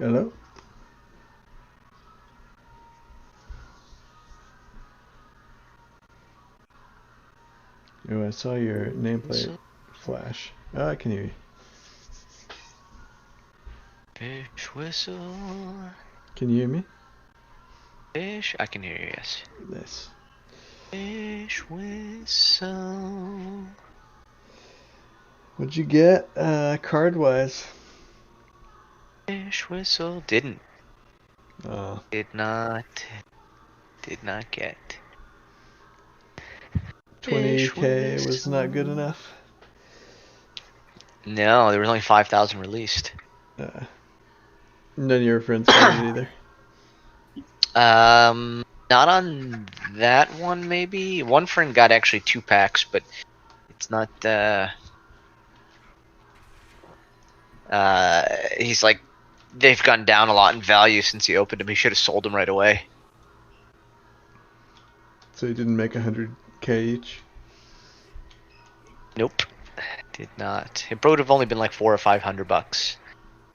Hello? Oh, I saw your nameplate Whistle, flash. Oh, I can hear you. fish whistle, Can you hear me? fish. I can hear you, yes. Nice. Fish whistle. What'd you get, card-wise? Fish whistle. Didn't. Oh, Did not. Did not get. Fish 20K was not good whistle. enough. No, there was only 5,000 released. Uh, None of your friends got it either. Not on that one. Maybe one friend got actually 2 packs, but it's not. He's like, they've gone down a lot in value since he opened them. He should have sold them right away. So you didn't make 100K each? Nope, did not. It would have only been like $400 or $500,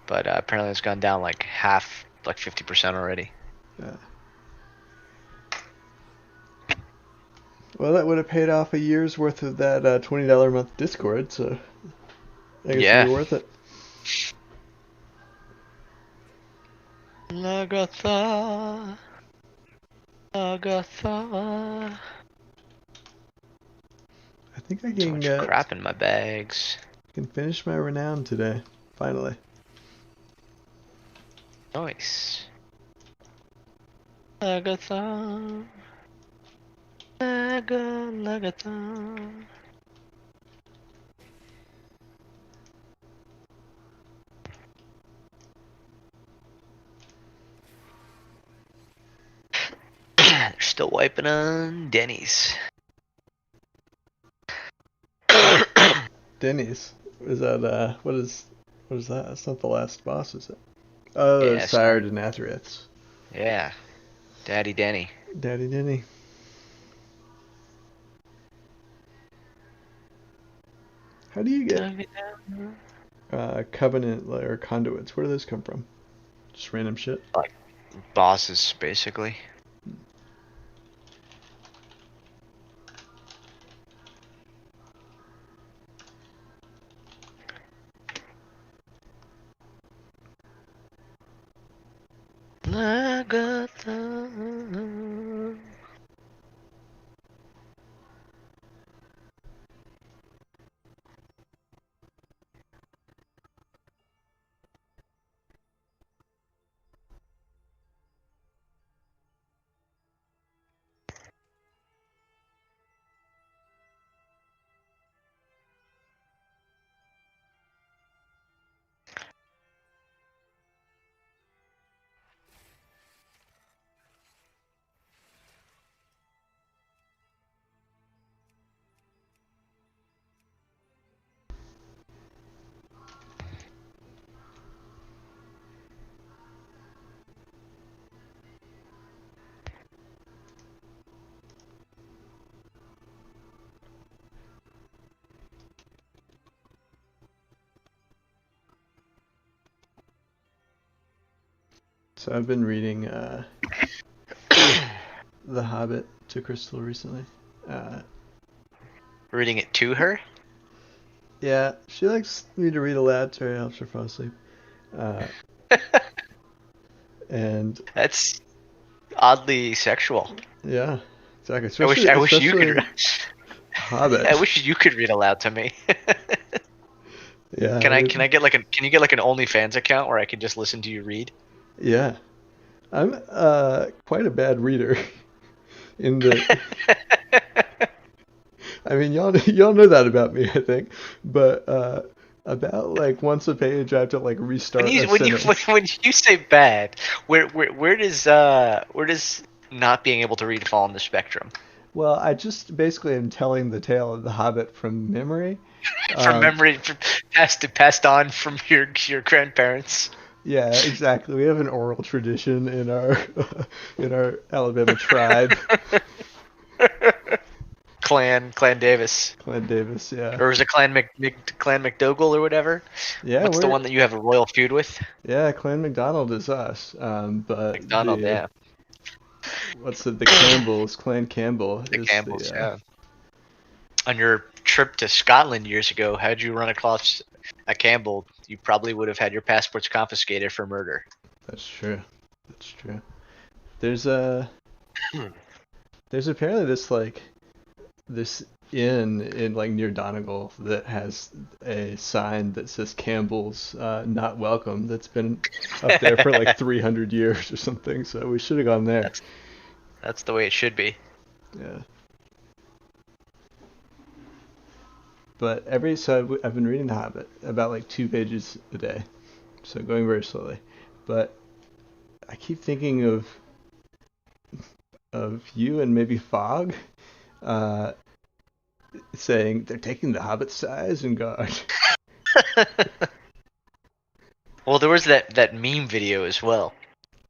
but apparently it's gone down like half, like 50% already. Uh, well, that would have paid off a year's worth of that $20 a month Discord, so I guess it'd be Yeah. worth it. Lagatha, Lagatha. I think I So can much get crap in my bags. can finish my renown today. Finally. Nice. Lagatha, Lagatha. They're still wiping on Denny's. Denny's. Is that what is that? That's not the last boss, is it? Oh, Yeah, Sire sorry. Denathrius. Yeah, Daddy Denny. Daddy Denny. How do you get Covenant or conduits? Where do those come from? Just random shit. Like bosses, basically. Lagatha. So I've been reading The Hobbit to Crystal recently. Uh, Reading it to her? yeah, she likes me to read aloud to her, helps her fall asleep. Uh, and That's oddly sexual. yeah, exactly. I wish Especially I wish you could Hobbit. I wish you could read aloud to me. Yeah, Can I get like can you get like an OnlyFans account where I can just listen to you read? yeah. I'm quite a bad reader. In the, I mean, y'all know that about me, I think. But about like once a page, I have to like When restart you a sentence. when you say bad, where does not being able to read fall on the spectrum? Well, I just basically am telling the tale of the Hobbit from memory. From Um, memory, passed on from your grandparents. yeah, exactly. We have an oral tradition in our in our Alabama tribe. Clan Davis. Clan Davis, yeah. Or was it Clan Clan McDougal or whatever? Yeah, What's the one that you have a royal feud with? Yeah, Clan McDonald is us. But McDonald, yeah. The Campbells? Clan Campbell The is Campbells, yeah. On your trip to Scotland years ago, had you run across a Campbell, you probably would have had your passports confiscated for murder. That's true. That's true. There's apparently this inn in like near Donegal that has a sign that says Campbell's not welcome. That's been up there for like 300 years or something. So we should have gone there. That's the way it should be. Yeah. But I've been reading The Hobbit about like 2 pages a day, so going very slowly. But I keep thinking of you and maybe Fogg, saying they're taking the Hobbits to Isengard. Well, there was that meme video as well.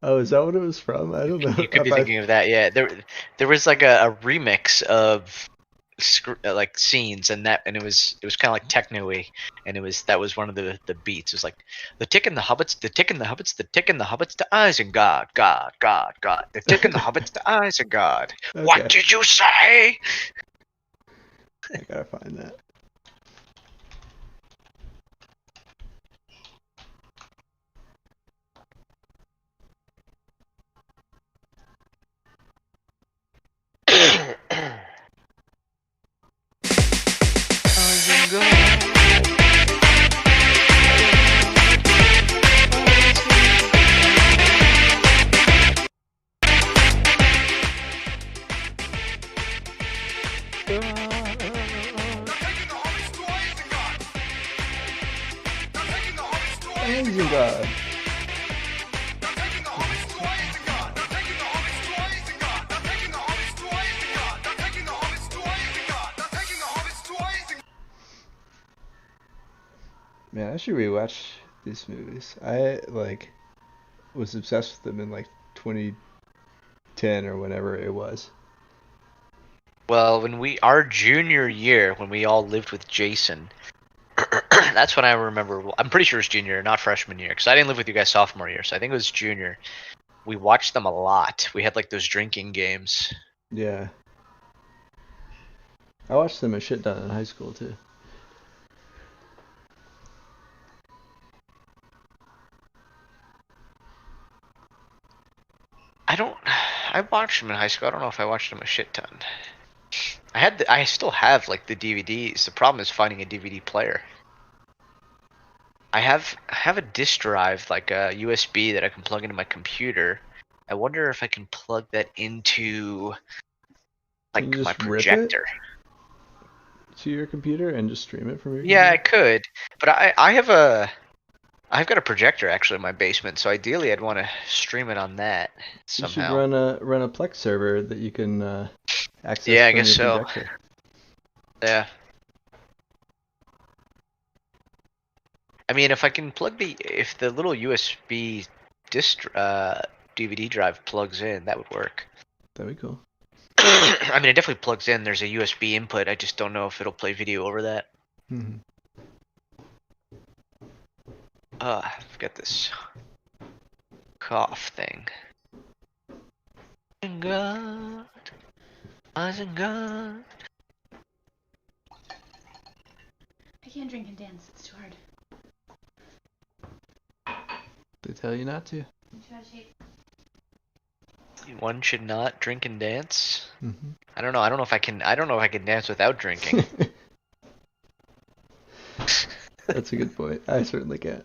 Oh, is that what it was from? I don't know. You could be thinking of that. Yeah, there was like a remix of like scenes, and it was kind of like techno-y, and that was one of the beats. It was like the tick and the hobbits, the tick and the hobbits, the tick and the hobbits to Isengard, God, the tick and the hobbits to Isengard. Okay. What did you say? I gotta find that. Isengard. Man, I should rewatch these movies. I was obsessed with them in like 2010 or whenever it was. Well, our junior year, when we all lived with Jason, that's when I remember. I'm pretty sure it was junior, not freshman year, because I didn't live with you guys sophomore year, so I think it was junior. We watched them a lot. We had like those drinking games. Yeah. I watched them a shit ton in high school too. I watched them in high school. I don't know if I watched them a shit ton. I still have like the DVDs. The problem is finding a DVD player. I have a disk drive, like a USB that I can plug into my computer. I wonder if I can plug that into like my projector. To your computer and just stream it from your computer? Yeah, I could. But I've got a projector actually in my basement, so ideally I'd want to stream it on that somehow. You should run a Plex server that you can access. Yeah, I guess so. Projector. Yeah. I mean, if the little USB disc DVD drive plugs in, that would work. That'd be cool. I mean, it definitely plugs in. There's a USB input. I just don't know if it'll play video over that. Mm-hmm. I've got this cough thing. Isengard. I can't drink and dance. It's too hard. They tell you not to. One should not drink and dance. Mm-hmm. I don't know. I don't know if I can dance without drinking. That's a good point. I certainly can't.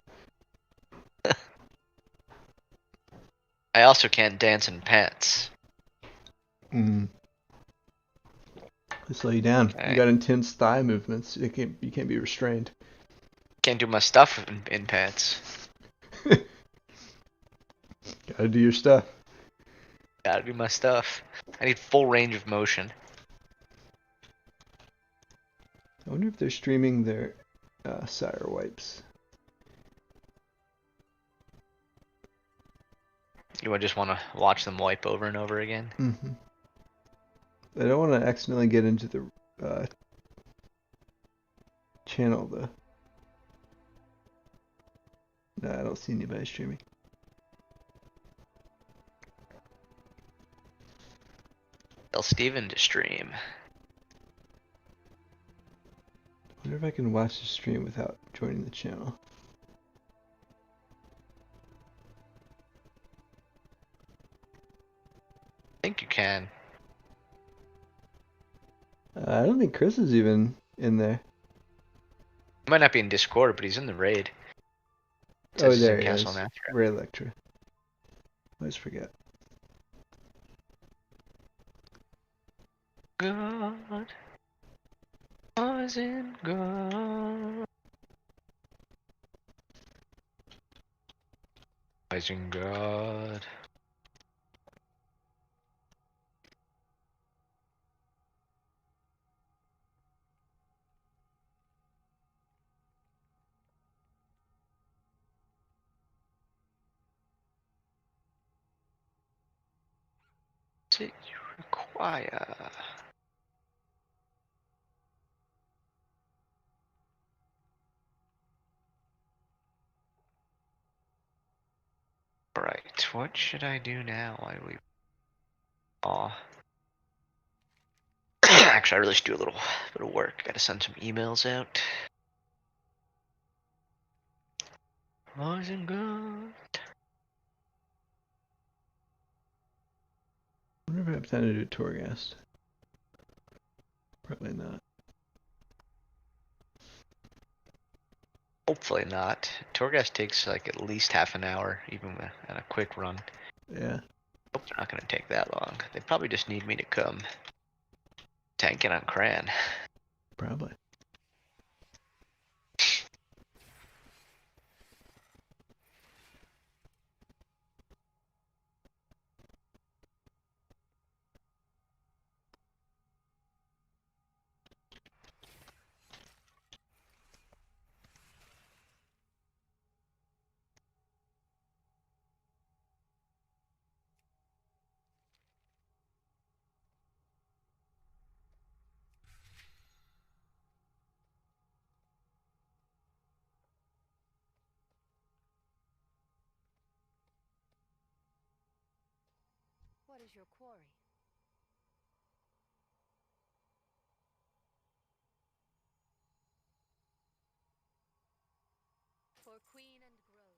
I also can't dance in pants. Mm. They slow you down. Right. You got intense thigh movements. You can't be restrained. Can't do my stuff in pants. Gotta do your stuff. Gotta do my stuff. I need full range of motion. I wonder if they're streaming their Sire wipes. You would just want to watch them wipe over and over again? Mm-hmm. I don't want to accidentally get into the channel though. No, I don't see anybody streaming. Tell Steven to stream. I wonder if I can watch the stream without joining the channel. I think you can. I don't think Chris is even in there. He might not be in Discord, but he's in the raid. It Oh, says he's there in he Castle is. Nathra. Ray Electra. I always forget. God was in God. Was in God. What you require? Right, what should I do now? Actually, I really should do a little bit of work. Gotta send some emails out. Wasn't good. I wonder if I have time to do a Torghast. Probably not. Hopefully not. Torghast takes like at least half an hour, even on a quick run. Yeah. Hope they're not gonna take that long. They probably just need me to come tank it on Cran. Probably. What is your quarry? For Queen and Grove.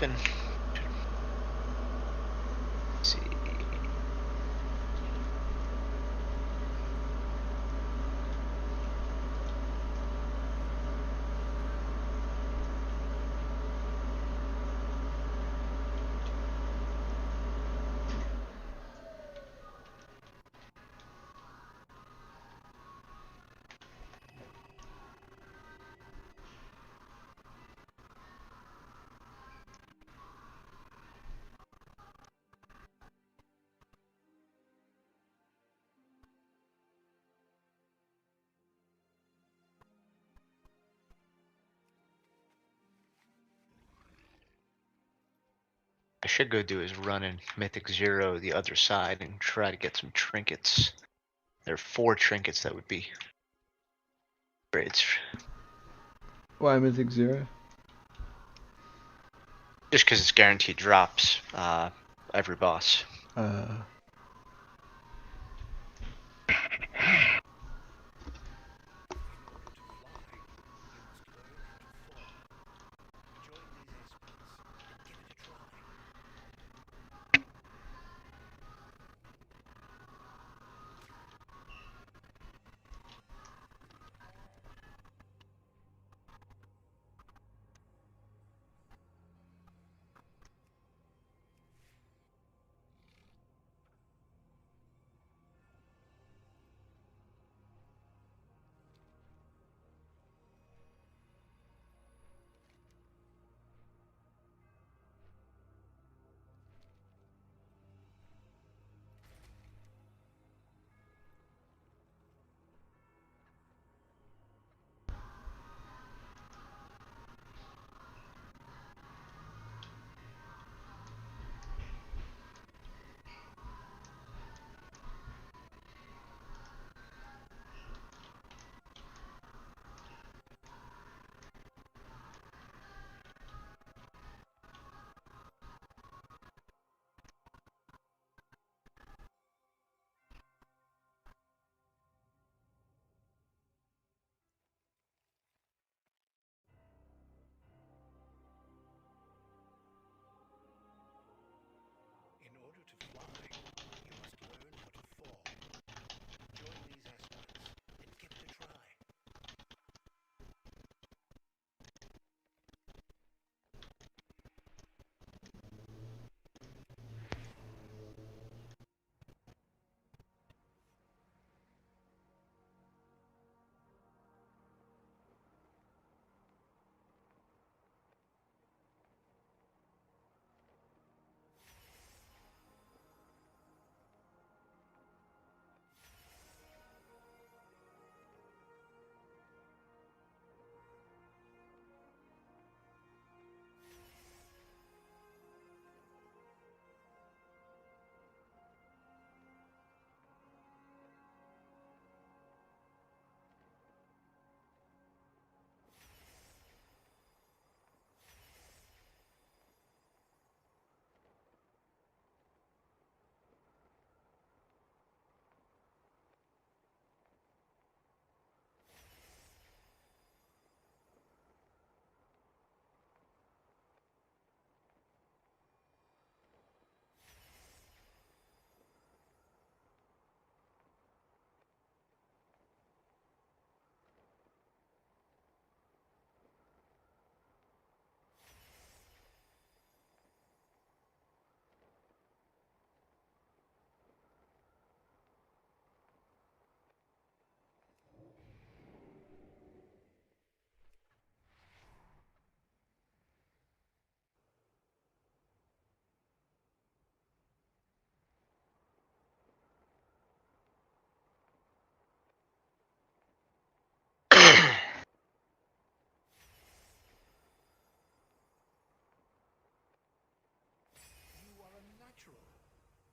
happen. Let's see. I should go do is run in Mythic Zero the other side and try to get some trinkets. There are 4 trinkets that would be great. Why Mythic Zero? Just because it's guaranteed drops every boss.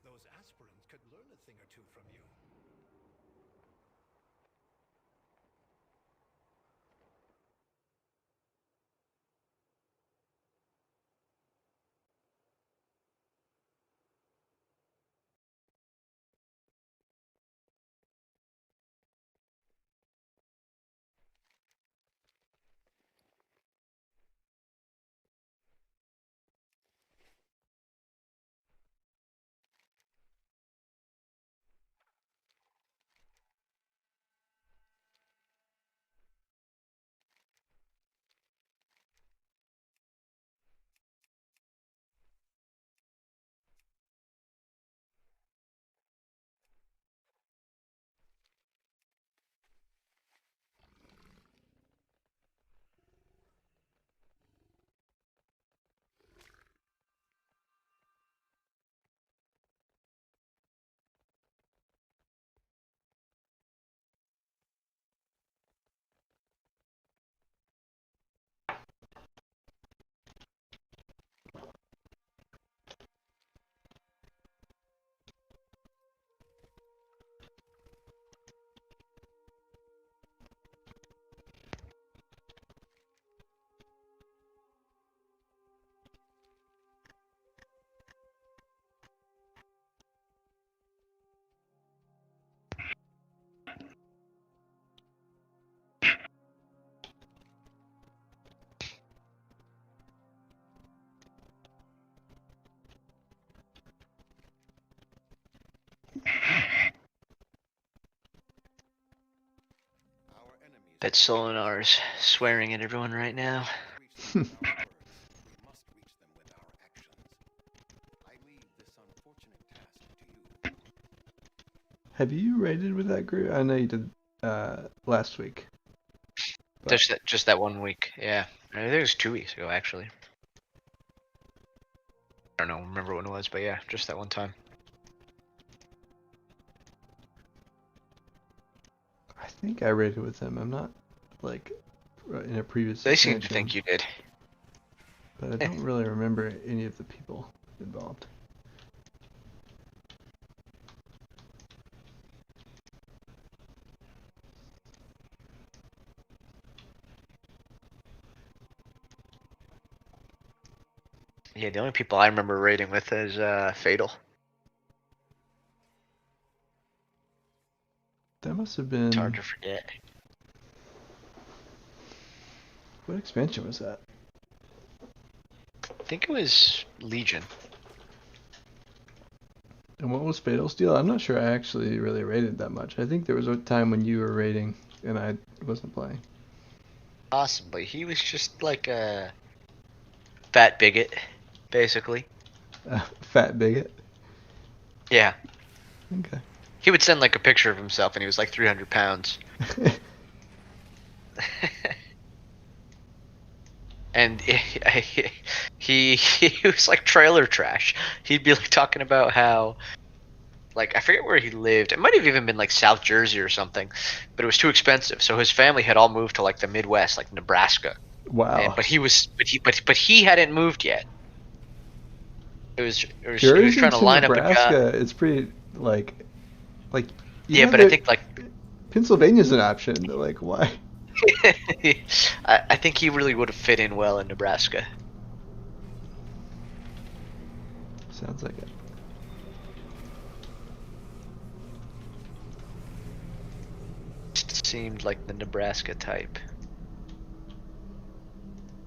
Those aspirants could learn a thing or two from you. Bet Solinar's swearing at everyone right now. Reach them with our words. We must reach them with our actions. I leave this unfortunate task to you. Have you raided with that group? I know you did last week. But Just that 1 week. Yeah, I think it was 2 weeks ago actually. I don't know, remember when it was, but yeah, just that one time. I think I raided with them. I'm not like in a previous They seem to expansion, think you did. but I don't really remember any of the people involved. Yeah, the only people I remember raiding with is Fatal. That must have It's hard been to forget. what expansion was that? I think it was Legion. And what was Fatal Steel? I'm not sure I actually really raided that much. I think there was a time when you were raiding and I wasn't playing. Possibly. He was just like a fat bigot, basically. Fat bigot. Yeah. Okay. He would send like a picture of himself and he was like 300 pounds. And he was like trailer trash. He'd be like talking about how, like, I forget where he lived. It might have even been like South Jersey or something, but it was too expensive. So his family had all moved to like the Midwest, like Nebraska. Wow. And, but he hadn't moved yet. He was Jersey trying to to line Nebraska, up a guy. it's pretty like you Yeah, have but I the- think like Pennsylvania's an option. Like why? I think he really would have fit in well in Nebraska. Sounds like it. Just seemed like the Nebraska type. I'm out of range.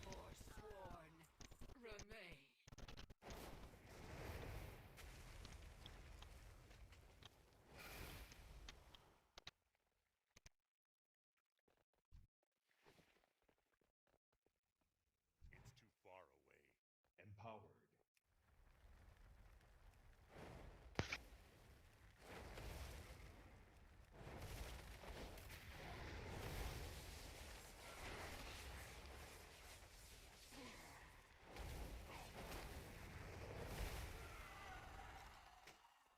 Forsworn, remain. It's too far away. Empowered. I need to get closer.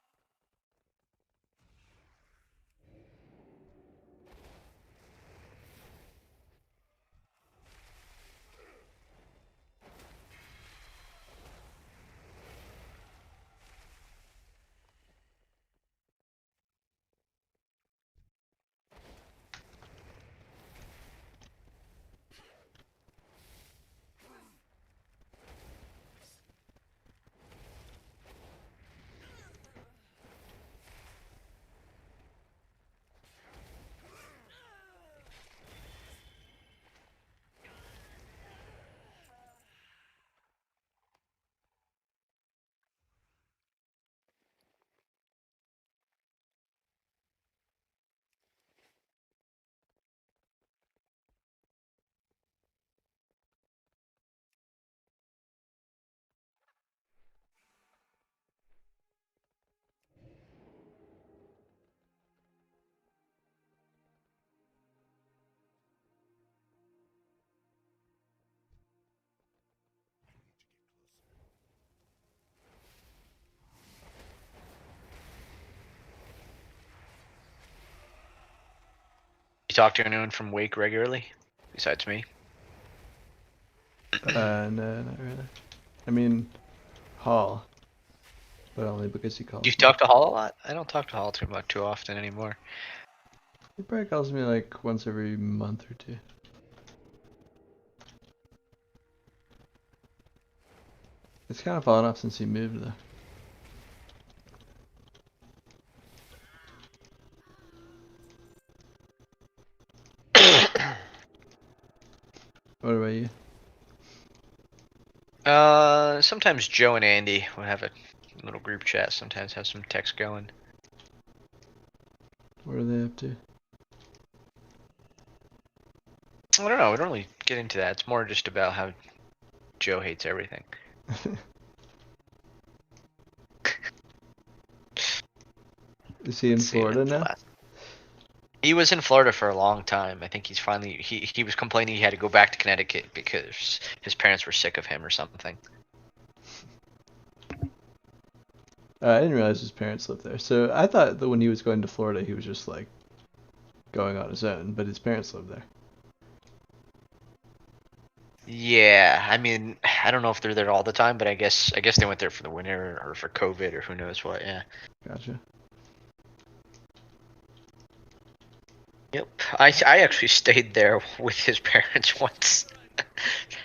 You talk to anyone from Wake regularly, besides me? No, not really. I mean, Hall, but only because he calls Do you me. talk to Hall a lot? I don't talk to Hall too often anymore. He probably calls me like once every month or two. It's kind of fallen off since he moved though. What about you? Sometimes Joe and Andy will have a little group chat. Sometimes have some text going. What are they up to? I don't know. We don't really get into that. It's more just about how Joe hates everything. Is he in See you Florida at the now? last- He was in Florida for a long time. I think he's finally he was complaining he had to go back to Connecticut because his parents were sick of him or something. I didn't realize his parents lived there. So I thought that when he was going to Florida, he was just like going on his own, but his parents live there. Yeah, I mean, I don't know if they're there all the time, but I guess they went there for the winter or for COVID or who knows what. Yeah. Gotcha. Yep. I actually stayed there with his parents once.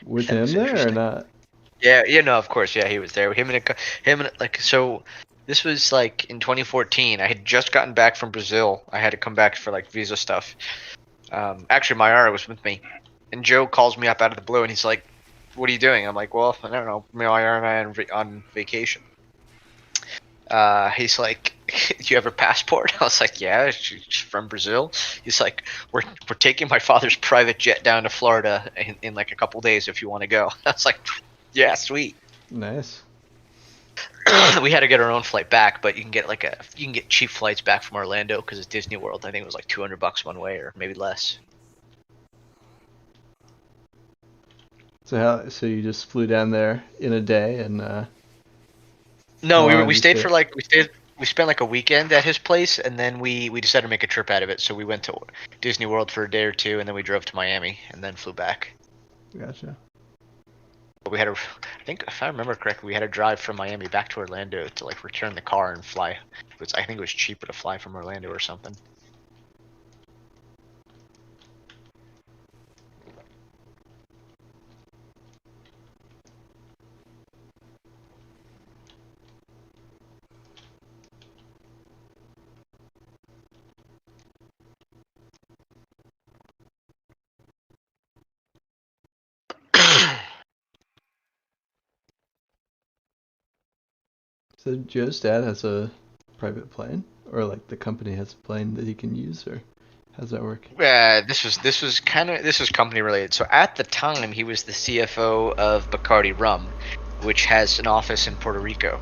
With That him was there or interesting. not? Yeah, of course, yeah, he was there. Him and like so. This was like in 2014. I had just gotten back from Brazil. I had to come back for like visa stuff. Actually, Mayara was with me, and Joe calls me up out of the blue, and he's like, "What are you doing?" I'm like, "Well, I don't know. Mayara and I are on vacation." He's like, "Do you have a passport?" I was like, "Yeah, she's from Brazil." He's like, "We're taking my father's private jet down to Florida in like a couple days if you want to go." I was like, "Yeah, sweet." Nice. We had to get our own flight back, but you can get cheap flights back from Orlando because it's Disney World. I think it was like $200 one way or maybe less. So you just flew down there in a day and No, how long we did you stayed stay? for like we spent like a weekend at his place, and then we decided to make a trip out of it. So we went to Disney World for a day or two, and then we drove to Miami, and then flew back. Gotcha. But I think if I remember correctly, we had to drive from Miami back to Orlando to like return the car and fly. I think it was cheaper to fly from Orlando or something. So Joe's dad has a private plane, or like the company has a plane that he can use, or how's that work? This was company related. So at the time, he was the CFO of Bacardi Rum, which has an office in Puerto Rico.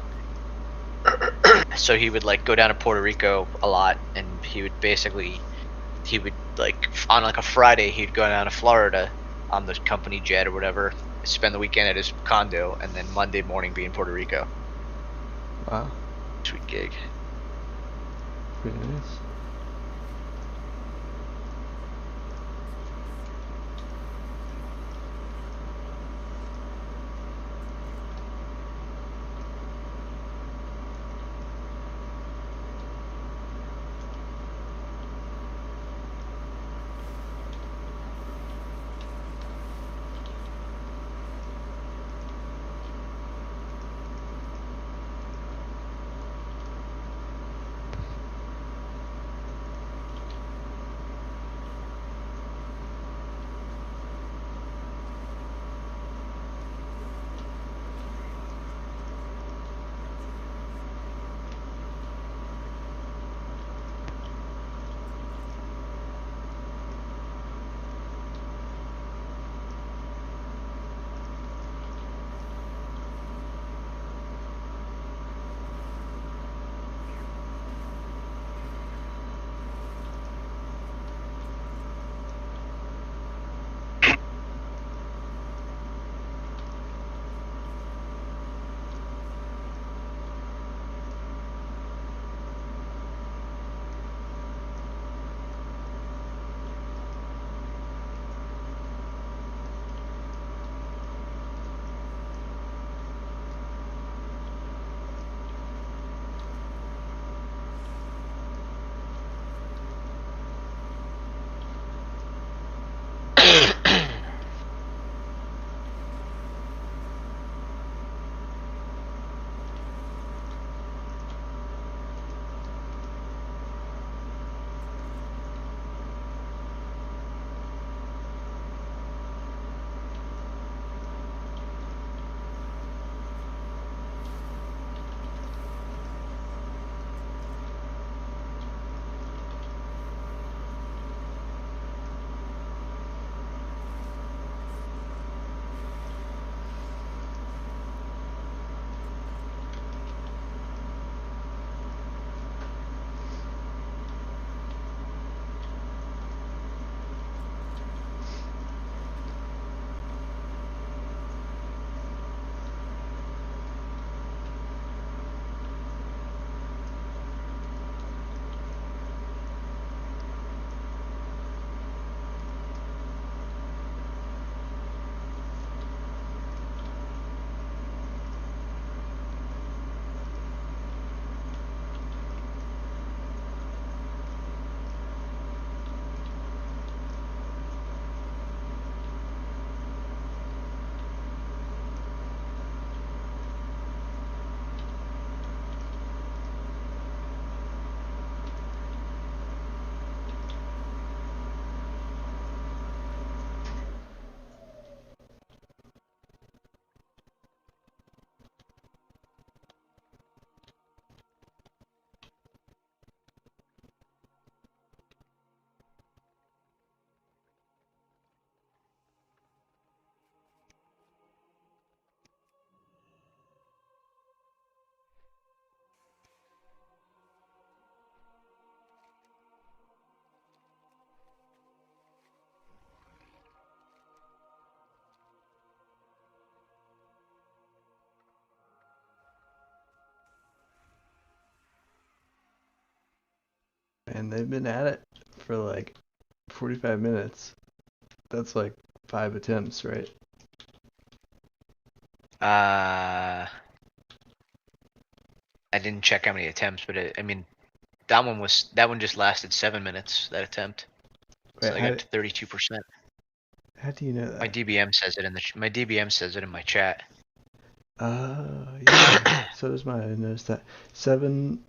So he would like go down to Puerto Rico a lot, and he would like on like a Friday he'd go down to Florida on the company jet or whatever, spend the weekend at his condo, and then Monday morning be in Puerto Rico. Wow, Sweet gig. pretty nice. And they've been at it for like 45 minutes. That's like 5 attempts, right? I didn't check how many attempts, but I mean, that one just lasted 7 minutes. That attempt, so Wait, I got to 32%. how do you know My that? DBM says it in my DBM says it in my chat. Yeah. So does mine. I noticed that. 7.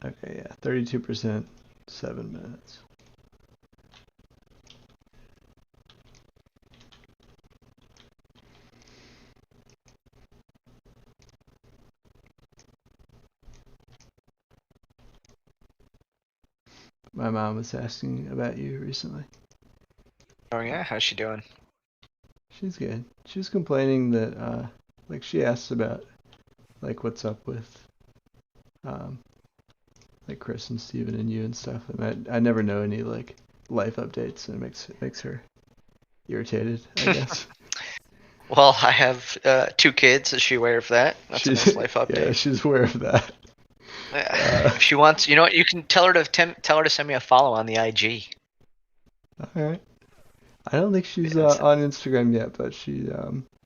Okay, yeah. 32%, 7 minutes. My mom was asking about you recently. Oh yeah, how's she doing? She's good. She was complaining that, like, she asked about, like, what's up with, like, Chris and Steven and you and stuff. And I never know any, like, life updates, and it makes her irritated, I guess. Well, I have 2 kids. Is she aware of that? That's a nice life update. Yeah, she's aware of that. If she wants, you know what? You can tell her to send me a follow on the IG. Alright. I don't think she's Yeah, on Instagram yet, but she,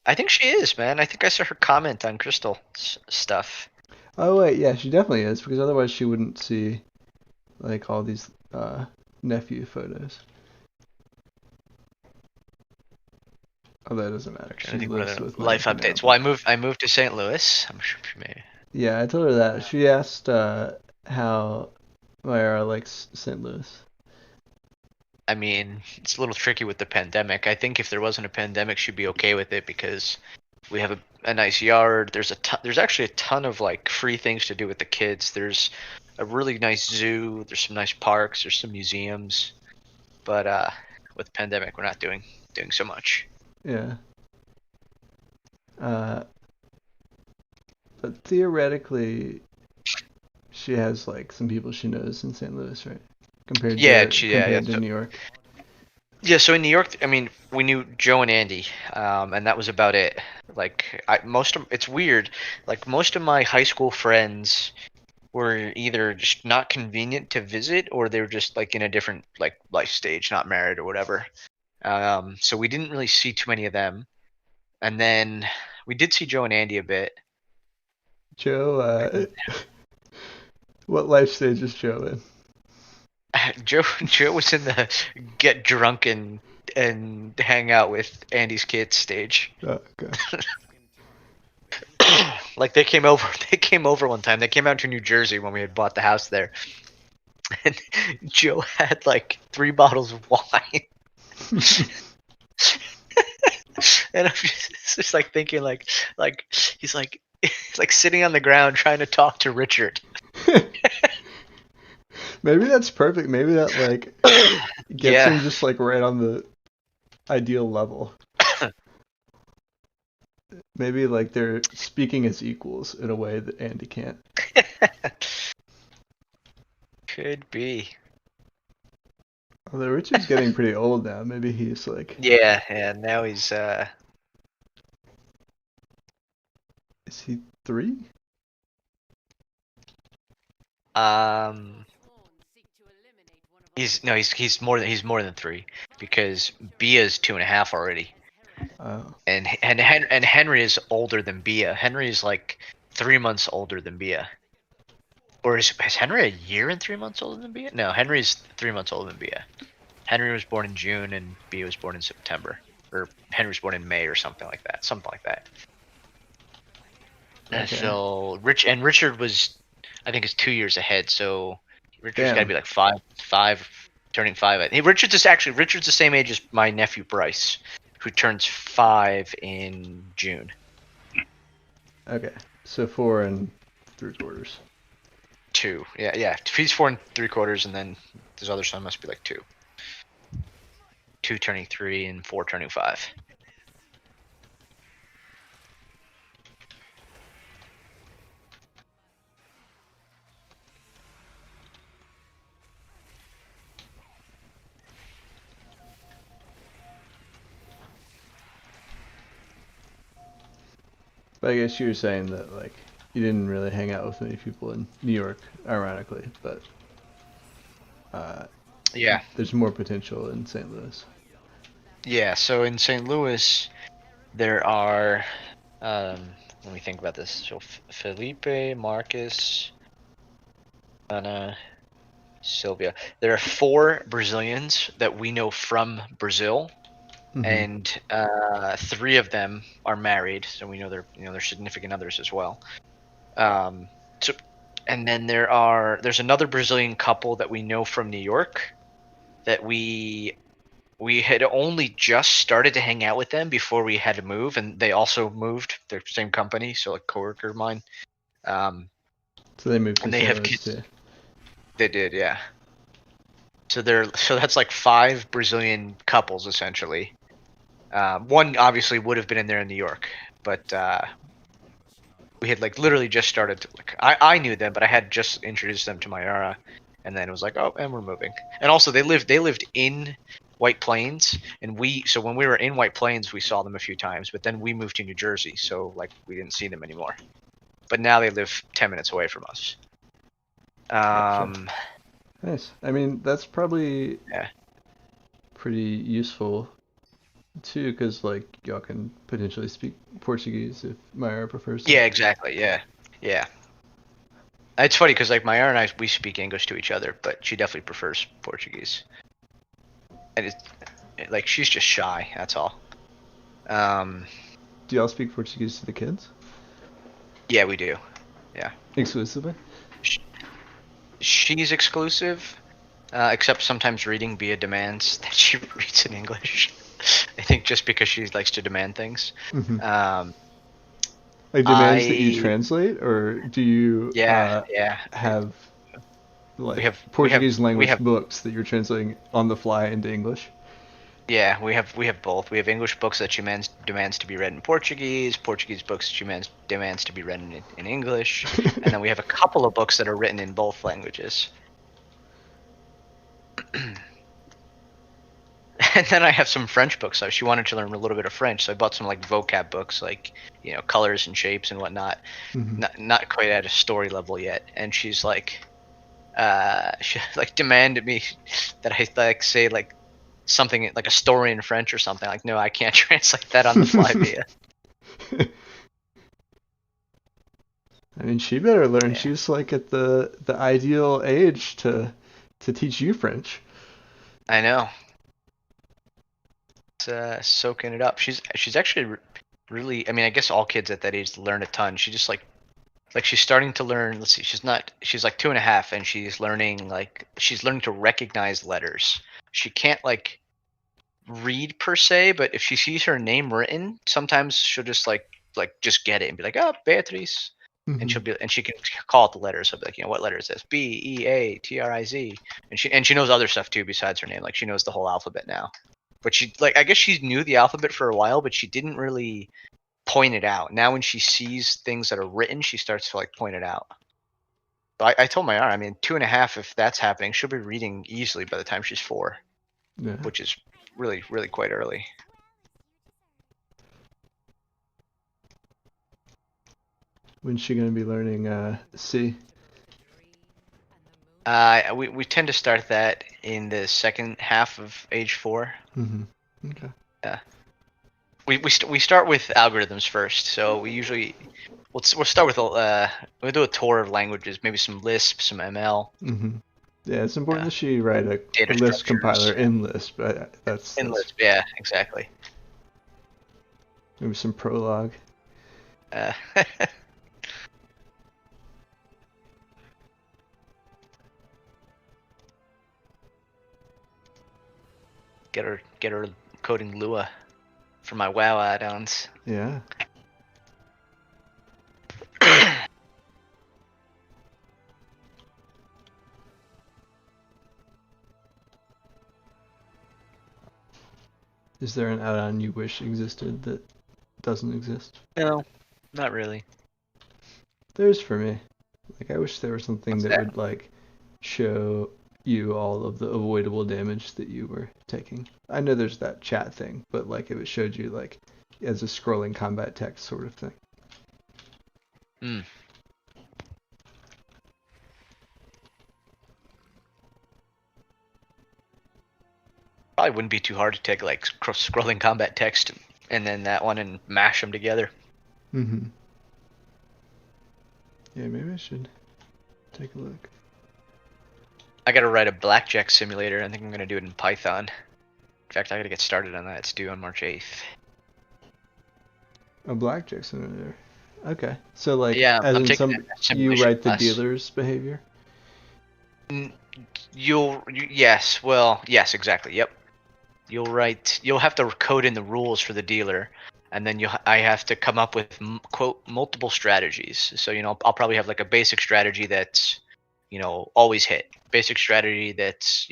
I think she is, man. I think I saw her comment on Crystal stuff. oh wait, yeah, she definitely is, because otherwise she wouldn't see, like, all these, nephew photos. Oh, that doesn't matter. I She think one of lives the with my life uncle now. updates. Well, I moved to St. Louis. I'm sure she may. Yeah, I told her that. She asked how Myra likes St. Louis. I mean, it's a little tricky with the pandemic. I think if there wasn't a pandemic, she'd be okay with it because we have a nice yard. There's actually a ton of like free things to do with the kids. There's a really nice zoo. There's some nice parks. There's some museums. But with the pandemic, we're not doing so much. Yeah. But theoretically, she has like some people she knows in St. Louis, right? Compared Yeah, to so, New York. yeah. So in New York, I mean, we knew Joe and Andy, and that was about it. Like, it's weird. Like most of my high school friends were either just not convenient to visit, or they were just like in a different like life stage, not married or whatever. So we didn't really see too many of them. And then we did see Joe and Andy a bit. Joe, what life stage is Joe in? Joe was in the get drunk and hang out with Andy's kids stage. Oh, okay. Like they came over one time. They came out to New Jersey when we had bought the house there. And Joe had like 3 bottles of wine. And I'm just like thinking like he's like sitting on the ground trying to talk to Richard. Maybe that's perfect. Maybe that like gets Yeah. him just like right on the ideal level. Maybe like they're speaking as equals in a way that Andy can't. Could be. Although Richard's getting pretty old now. Maybe he's like, Yeah, now he's is he 3? he's more than 3 because Bia's 2.5 already. Oh, And Henry is older than Bia. Henry is like 3 months older than Bia. Or is Henry a year and 3 months older than Bia? No, Henry's 3 months older than Bia. Henry was born in June and Bia was born in September. Or Henry was born in May or something like that. Okay. So Richard was, I think, is 2 years ahead. So Richard's Damn. got to be like five, turning 5. Richard's the same age as my nephew Bryce, who turns 5 in June. Okay. So 4 3/4. 2, yeah. He's 4 3/4, and then his other son must be like 2. 2 turning 3 and 4 turning 5. But I guess you were saying that like you didn't really hang out with many people in New York, ironically, but uh, Yeah. there's more potential in St. Louis. Yeah, so in St. Louis, there are, let me think about this. So Felipe, Marcus, Ana, Sylvia. There are 4 Brazilians that we know from Brazil, Mhm. and 3 of them are married, so we know they're significant others as well. So, and then there's another Brazilian couple that we know from New York that we had only just started to hang out with them before we had to move, and they also moved. They're same company, so a coworker of mine. So they moved to And they St. have Louis kids. too. They did, yeah. So that's like 5 Brazilian couples essentially. One obviously would have been in there in New York, but we had like literally just started to like I knew them, but I had just introduced them to Mayara, and then it was like, oh, and we're moving. And also they lived in White Plains, and so when we were in White Plains, we saw them a few times, but then we moved to New Jersey, so like we didn't see them anymore. But now they live 10 minutes away from us. Gotcha. Nice. I mean, that's probably Yeah. pretty useful too, because like y'all can potentially speak Portuguese if Myra prefers to. Yeah, exactly. Yeah. Yeah. It's funny because like Mayara and I, we speak English to each other, but she definitely prefers Portuguese. And it's like she's just shy. That's all. Do y'all speak Portuguese to the kids Yeah, we do. Yeah. exclusively? She's exclusive, except sometimes reading via demands that she reads in English. I think just because she likes to demand things. Mhm. Um, Like demands that you I translate, or do you yeah. have We like have Portuguese we language have books that you're translating on the fly into English? yeah we have both. We have English books that she demands to be read in Portuguese, Portuguese books she demands to be read in English, and then we have a couple of books that are written in both languages. And then I have some French books. So she wanted to learn a little bit of French, so I bought some like vocab books, like colors and shapes and whatnot. Mhm. Not quite at a story level yet. And she's like, she like demanded me that I like say like something like a story in French or something. Like, no, I can't translate that on the fly via. I mean, she better learn. Yeah, She's like at the ideal age to teach you French. I know. It's soaking it up. She's actually really. I mean, I guess all kids at that age learn a ton. She just like she's starting to learn. Let's see, she's like 2.5, and she's learning to recognize letters. She can't like read per se, but if she sees her name written, sometimes she'll just just get it and be like, oh, Beatrice. And Mhm. she can call it the letters. So like, what letter is this? Beatriz. And she knows other stuff too besides her name. Like she knows the whole alphabet now. But she I guess she knew the alphabet for a while, but she didn't really point it out. Now when she sees things that are written, she starts to like point it out. But I told Mayara, I mean, 2.5, if that's happening, she'll be reading easily by the time she's 4, Yeah. which is really, really quite early. When's she gonna be learning C? We tend to start that in the second half of age 4. Mhm. Okay. Yeah. We start with algorithms first, so we'll start with we'll do a tour of languages, maybe some Lisp, some ML, Mhm. Yeah, it's important that she write a data Lisp compiler structures, in Lisp. That's in Lisp. Yeah, exactly. maybe some Prolog. Uh, get her coding Lua for my WoW add-ons. Yeah. Is there an add-on you wish existed that doesn't exist? No, not really. There's for me. Like I wish there was something What's that that? would like show you all of the avoidable damage that you were taking. I know there's that chat thing, but like if it showed you like as a scrolling combat text sort of thing. Hmm. probably wouldn't be too hard to take like scrolling combat text and then that one and mash them together. Mm-hmm. Yeah, maybe I should take a look. I gotta write a blackjack simulator. I think I'm gonna do it in Python. In fact, I gotta get started on that. It's due on March 8th. A blackjack simulator. Okay. So like, Yeah, as I'm in taking some, a you simulation write the class. dealer's behavior. Yes, well, yes, exactly. Yep. You'll have to code in the rules for the dealer, and then I have to come up with quote multiple strategies. So I'll probably have like a basic strategy that's always hit. Basic strategy that's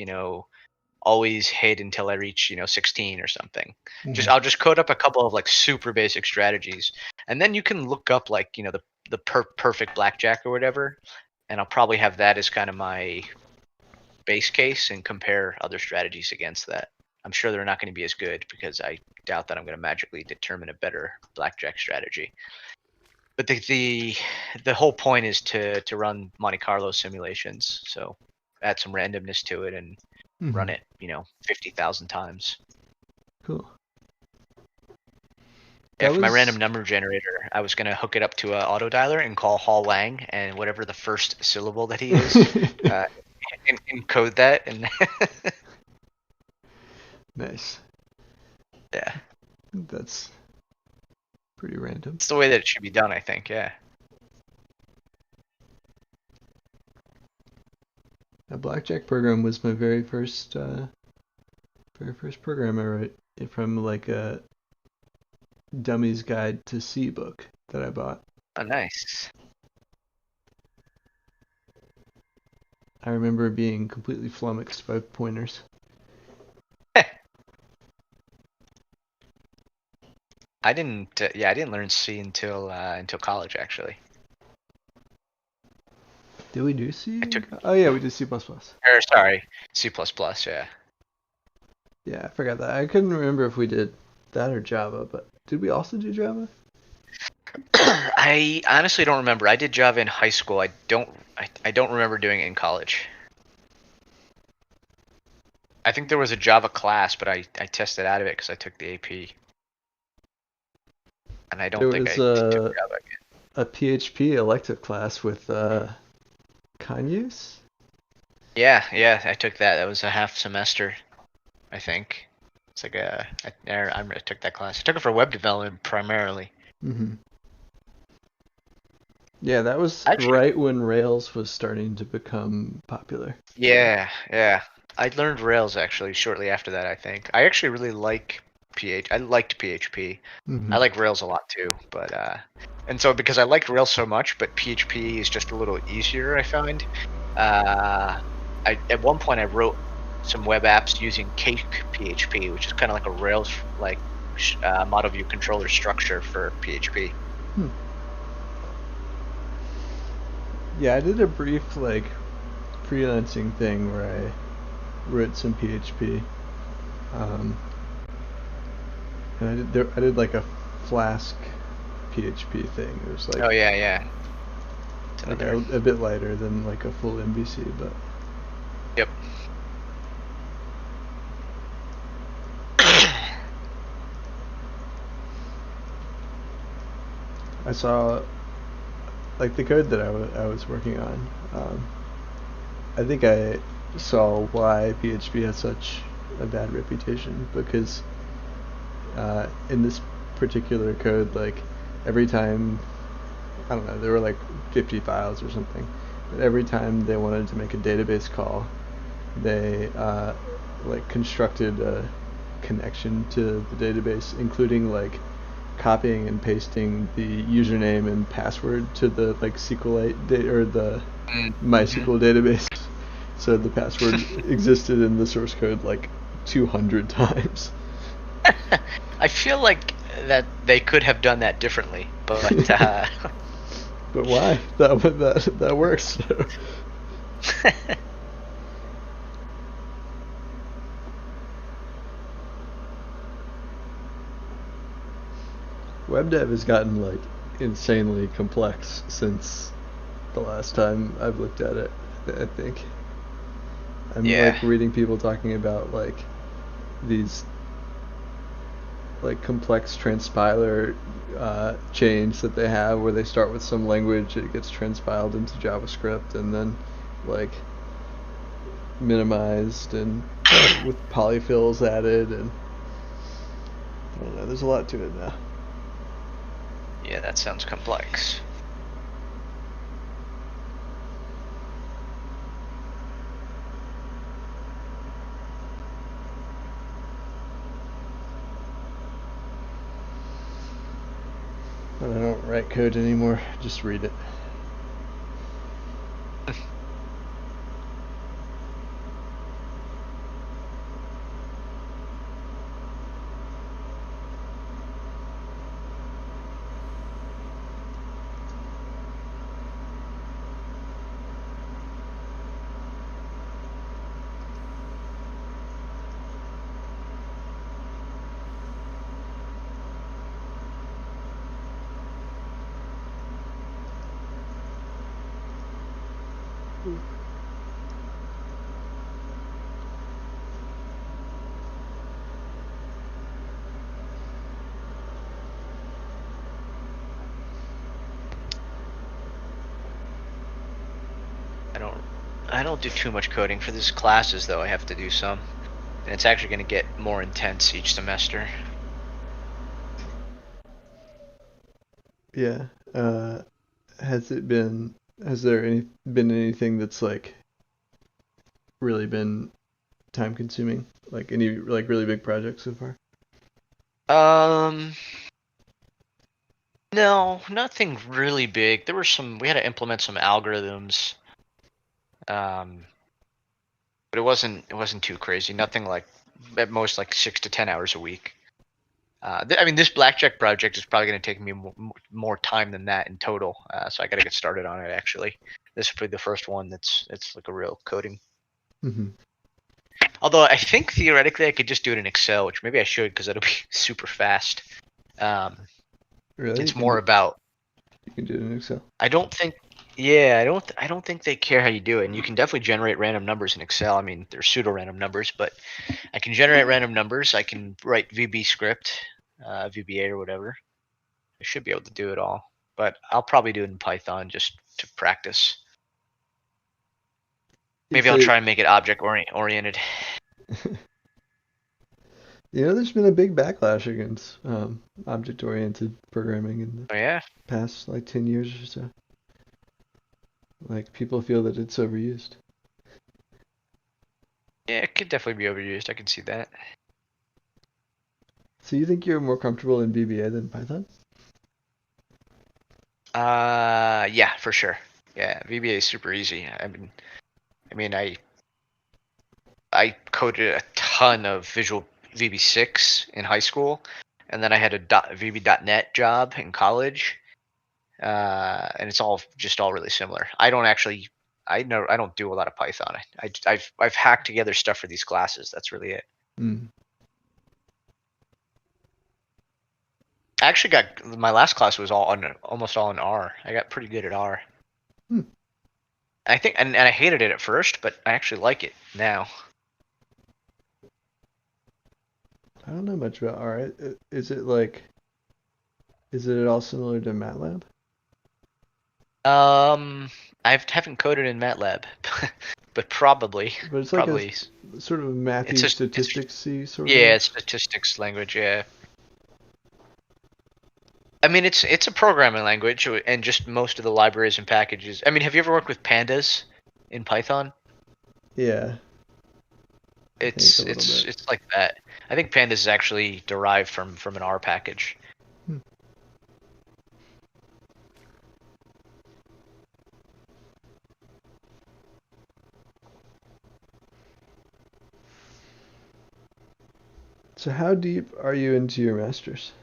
always hit until I reach 16 or something. Mhm. I'll just code up a couple of like super basic strategies, and then you can look up like the perfect blackjack or whatever, and I'll probably have that as kind of my base case and compare other strategies against that. I'm sure they're not going to be as good because I doubt that I'm going to magically determine a better blackjack strategy. But the whole point is to run Monte Carlo simulations, so add some randomness to it and Mhm. run it 50,000 times. Cool. Yeah, That for my was- random number generator, I was gonna hook it up to an auto dialer and call Hall Wang, and whatever the first syllable that he is, encode that, and Nice. yeah, That's pretty random. it's the way that it should be done, I think. Yeah. A blackjack program was my very first program I wrote from like a Dummy's Guide to C book that I bought. Oh, nice. I remember being completely flummoxed by pointers. I didn't. I didn't learn C until college, actually. Did we do C? I took- Oh yeah, we did C++. Or sorry, C++. Yeah. Yeah, I forgot that. I couldn't remember if we did that or Java, but did we also do Java? I honestly don't remember. I did Java in high school. I don't remember doing it in college. I think there was a Java class, but I tested out of it because I took the AP. And I don't There think was I took Java again. a PHP elective class with Kanyus? Yeah, I took that. That was a half semester, I think. It's like I took that class. I took it for web development primarily. Mm-hmm. Yeah, that was Actually- right when Rails was starting to become popular. Yeah. I learned Rails actually shortly after that, I think. I actually really like I liked PHP. Mhm. I like Rails a lot too, but and so because I liked Rails so much, but PHP is just a little easier, I find. At one point I wrote some web apps using Cake PHP, which is kind of like a Rails like model view controller structure for PHP. Yeah, I did a brief like freelancing thing where I wrote some PHP, and I did like a Flask PHP thing. It was like, Oh yeah. It's like another- a bit lighter than like a full MVC, but Yep. I saw like the code that I was working on. I think I saw why PHP has such a bad reputation because in this particular code, like every time, I don't know, there were like 50 files or something, but every time they wanted to make a database call, they like constructed a connection to the database, including like copying and pasting the username and password to the like SQLite or the MySQL database. So the password existed in the source code like 200 times. I feel like that they could have done that differently, but But why? That works. Web dev has gotten like insanely complex since the last time I've looked at it, I think. I'm Yeah. like reading people talking about like these like complex transpiler chains that they have, where they start with some language, it gets transpiled into JavaScript, and then like minimized and with polyfills added, and I don't know. There's a lot to it now. Yeah, that sounds complex. But I don't write code anymore. Just read it. I don't do too much coding for these classes, though. I have to do some, and it's actually going to get more intense each semester. Yeah. Has there been anything that's like really been time consuming? Like any like really big projects so far? No, nothing really big. We had to implement some algorithms. But it wasn't too crazy. Nothing like, at most, like 6 to 10 hours a week. I mean, this blackjack project is probably going to take me more time than that in total. So I got to get started on it, actually. This will be the first one it's like a real coding. Mm-hmm. Although I think theoretically I could just do it in Excel, which maybe I should, because it'll be super fast. Really? It's more about. You can do it in Excel. I don't think. Yeah, I don't think they care how you do it, and you can definitely generate random numbers in Excel. I mean, they're pseudo-random numbers, but I can generate random numbers. I can write VB script, VBA or whatever. I should be able to do it all, but I'll probably do it in Python just to practice. Maybe I'll try and make it object-oriented. You know, there's been a big backlash against object-oriented programming in Oh yeah? the past like 10 years or so. Like, people feel that it's overused. Yeah, it could definitely be overused. I can see that. So you think you're more comfortable in VBA than Python? Yeah, for sure. Yeah, VBA is super easy. I coded a ton of Visual VB6 in high school, and then I had a VB.NET job in college, and it's all really similar. I don't do a lot of Python. I've hacked together stuff for these classes. That's really it. Mm. I actually got my last class was almost all in R. I got pretty good at R. Hmm. I think, and I hated it at first, but I actually like it now. I don't know much about R. Is it at all similar to MATLAB? I haven't coded in MATLAB, but probably. But it's like probably. a sort of mathy statistics-y sort of. Yeah, it's statistics language. Yeah. I mean, it's a programming language, and just most of the libraries and packages. I mean, have you ever worked with pandas in Python? Yeah. It's like that. I think pandas is actually derived from an R package. Hmm. So how deep are you into your master's?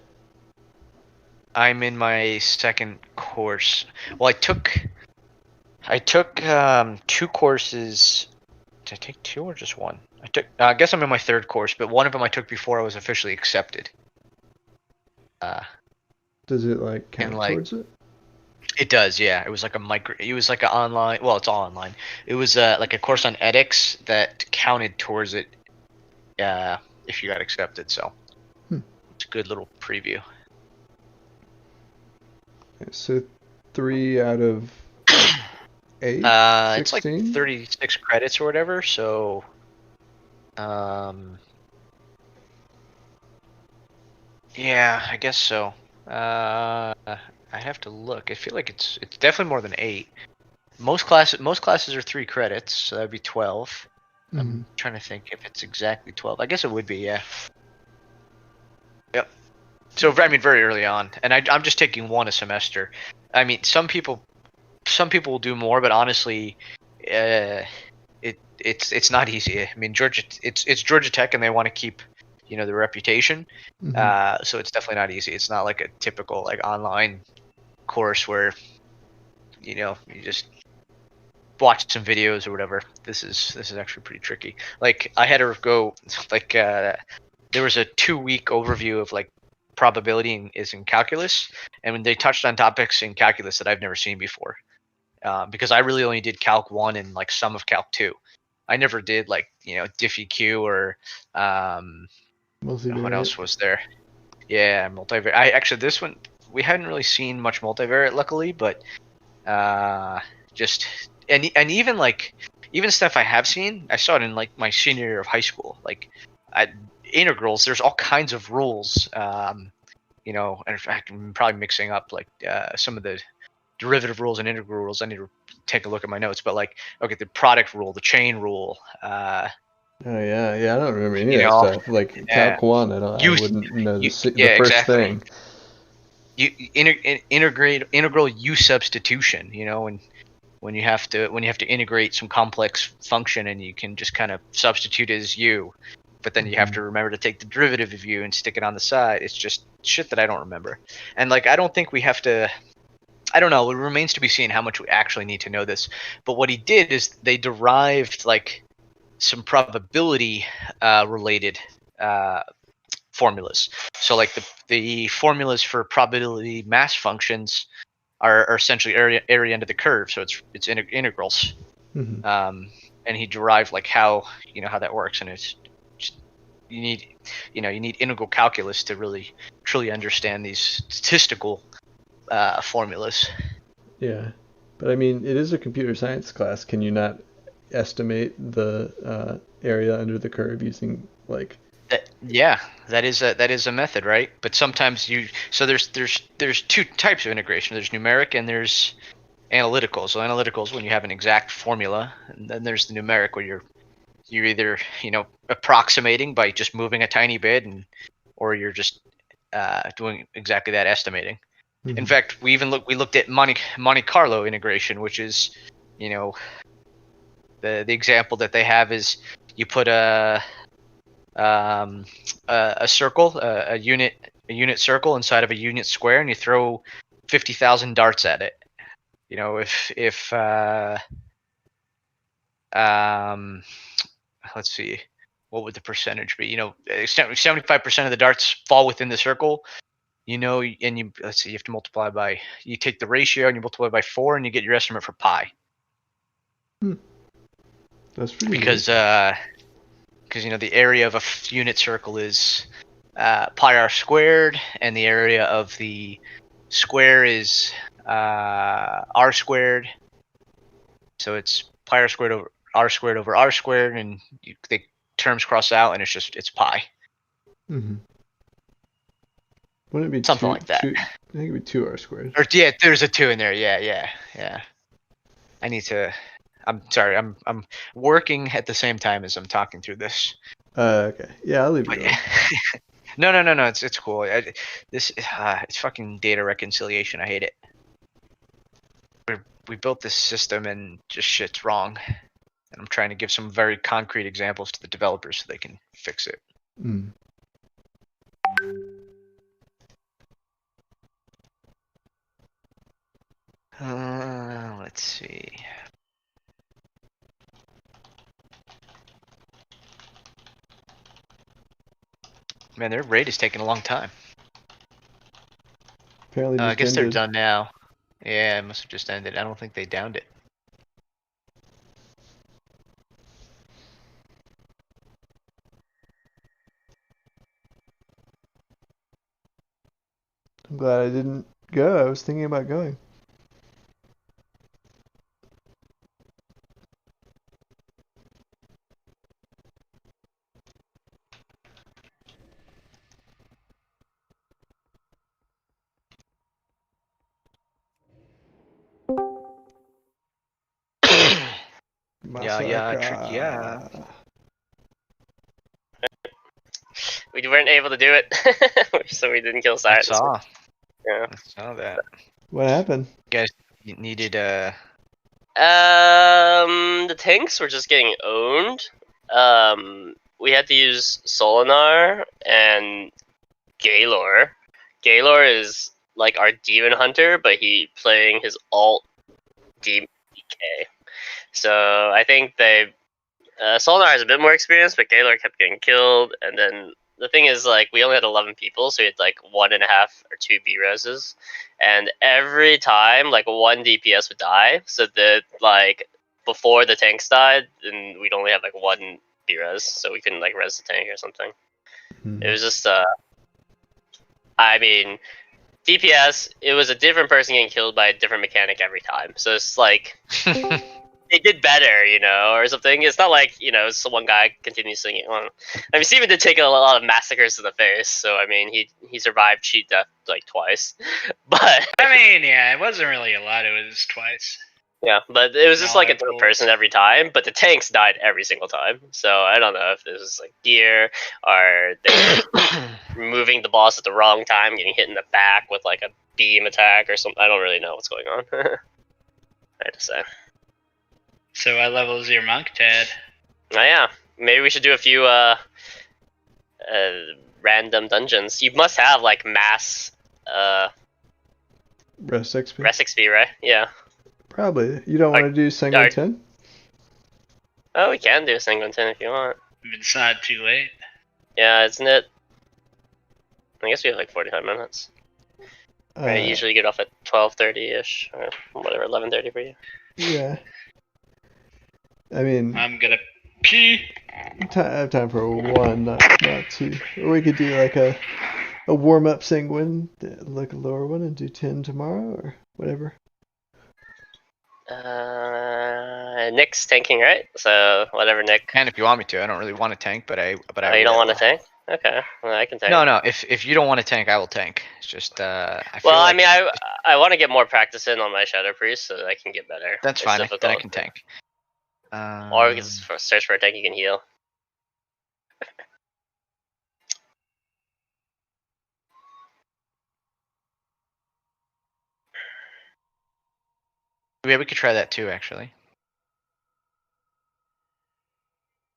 I'm in my second course. Well, I took 2 courses. Did I take 2 or just 1? I guess I'm in my 3rd course, but one of them I took before I was officially accepted. Does it like count towards it? It does, yeah. It was like an online. Well, it's all online. It was like a course on ethics that counted towards it. if you got accepted. So Hmm. it's a good little preview. So 3 out of 8? It's like 16? 36 credits or whatever. So, yeah, I guess so. I have to look. I feel like it's definitely more than 8. Most classes are 3 credits, so that'd be 12. Mhm. I'm trying to think if it's exactly 12. I guess it would be, yeah. Yep. So I mean, very early on, and I'm just taking one a semester. I mean, some people will do more, but honestly, it's not easy. I mean, it's Georgia Tech, and they want to keep, their reputation. Mhm. So it's definitely not easy. It's not like a typical like online course where you just watch some videos or whatever. This is actually pretty tricky. Like I had to go like there was a 2-week overview of like probability is in calculus, and when they touched on topics in calculus that I've never seen before, because I really only did Calc 1 and like some of Calc 2. I never did like DiffEq or what Multivariate. else was there? Yeah, multivariate. I actually this one we hadn't really seen much multivariate luckily, but just and even like even stuff I have seen, I saw it in like my senior year of high school. Like integrals, there's all kinds of rules. And in fact, I'm probably mixing up like some of the derivative rules and integral rules. I need to take a look at my notes, but like okay, the product rule, the chain rule, Oh yeah, yeah. I don't remember any you of that know, stuff. Like yeah, Calc 1, I you, wouldn't know the yeah, first exactly. thing. Integrate integral U substitution, and when you have to integrate some complex function and you can just kind of substitute as U, but then you have Mhm. to remember to take the derivative of U and stick it on the side. It's just shit that I don't remember. And like I don't think we have to, I don't know, it remains to be seen how much we actually need to know this. But what he did is they derived like some probability related formulas. So like the formulas for probability mass functions are essentially area under the curve. So it's integrals. Mhm. And he derived like how how that works, and it's just, you need you need integral calculus to really truly understand these statistical formulas. Yeah, but I mean, it is a computer science class. Can you not estimate the area under the curve using like? Yeah, that is a method, right? But sometimes there's 2 types of integration. There's numeric and there's analytical. So analytical is when you have an exact formula, and then there's the numeric where you're either approximating by just moving a tiny bit, or you're just doing exactly that, estimating. In Mhm. fact, we looked at Monte Carlo integration, which is you know the example that they have is you put a circle, a unit circle inside of a unit square, and you throw 50,000 darts at it. If um, let's see, what would the percentage be? 75% of the darts fall within the circle. And let's see, you have to multiply by, you take the ratio and you multiply by 4, and you get your estimate for pi. Hmm. That's pretty neat. Because the area of a unit circle is pi r squared, and the area of the square is r squared. So it's pi r squared over r squared, and the terms cross out, and it's pi. Mhm. Wouldn't it be Something like that. I think it'd be 2r squared. Or yeah, there's a 2 in there. Yeah. I need to. I'm sorry. I'm working at the same time as I'm talking through this. Okay. Yeah, I'll leave it But going. no. It's cool. It's fucking data reconciliation. I hate it. We built this system and just shit's wrong. And I'm trying to give some very concrete examples to the developers so they can fix it. Mm. Let's see. Man, their raid is taking a long time. Apparently I just guess they're ended. done now. Yeah, it must have just ended. I don't think they downed it. glad I didn't go. I was thinking about going. Yeah, tricky, yeah. Masaka. We weren't able to do it, so we didn't kill I Cyrus. saw. Yeah. I saw that. What happened? You guys needed The tanks were just getting owned. We had to use Solinar and Gaylor. Gaylor is like our demon hunter, but he playing his alt DK. So I think they Solinar has a bit more experience, but Gaylor kept getting killed. And then the thing is, like, we only had 11 people, so we had like 1.5 or 2 B reses, and every time like one DPS would die, so that like before the tanks died, and we'd only have like 1 B res, so we couldn't like res the tank or something. Hmm. It was just I mean, DPS, it was a different person getting killed by a different mechanic every time. So it's like they did better, you know, or something. It's not like, you know, some one guy continues singing. I mean, Steven did take a lot of massacres to the face, so I mean, he survived cheat death like twice. But I mean, yeah, it wasn't really a lot. It was twice. yeah, but it was just No, like a I different pulled. person every time. But the tanks died every single time, so I don't know if this was like gear or they were moving the boss at the wrong time, getting hit in the back with like a beam attack or something. I don't really know what's going on. I had to say. So what level is your monk, Ted? Oh yeah, maybe we should do a few random dungeons. You must have like mass Rest XP. rest XP, right? Yeah. Probably. You don't Like, want to do Sanguine 10? Oh, we can do a Sanguine 10 if you want. If it's not too late. Yeah, isn't it? I guess we have like 45 minutes. Right, usually get off at 12:30ish or whatever, 11:30 for you. Yeah. I mean, I'm gonna pee. I have time for one, not two. Or we could do like a warm-up Sanguine, like a lower one, and do 10 tomorrow or whatever. Nick's tanking, right? So whatever Nick. And if you want me to, I don't really want to tank, but I Oh, you don't will. want to tank? Okay, well, I can tank. No. If you don't want to tank, I will tank. It's just I feel Well, like I mean, I want to get more practice in on my Shadow Priest so that I can get better. that's It's fine. Then I difficult. can tank. Or we can search for a tank you can heal. Yeah, we could try that too, actually.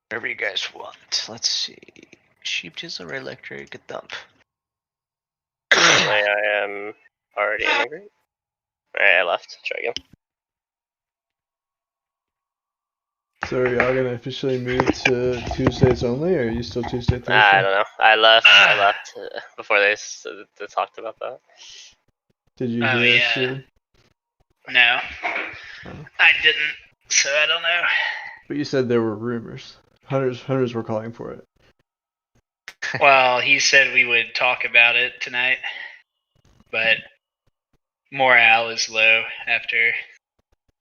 Whatever you guys want. Let's see. Sheep chisel or electric, a thump. I am already angry. Alright, I left. Try again. So are y'all gonna officially move to Tuesdays only, or are you still Tuesday, Thursday? I don't know. I left before they talked about that. Did you Oh, hear, yeah. Steven? No, I didn't. So I don't know. But you said there were rumors. Hunters were calling for it. Well, he said we would talk about it tonight, but morale is low after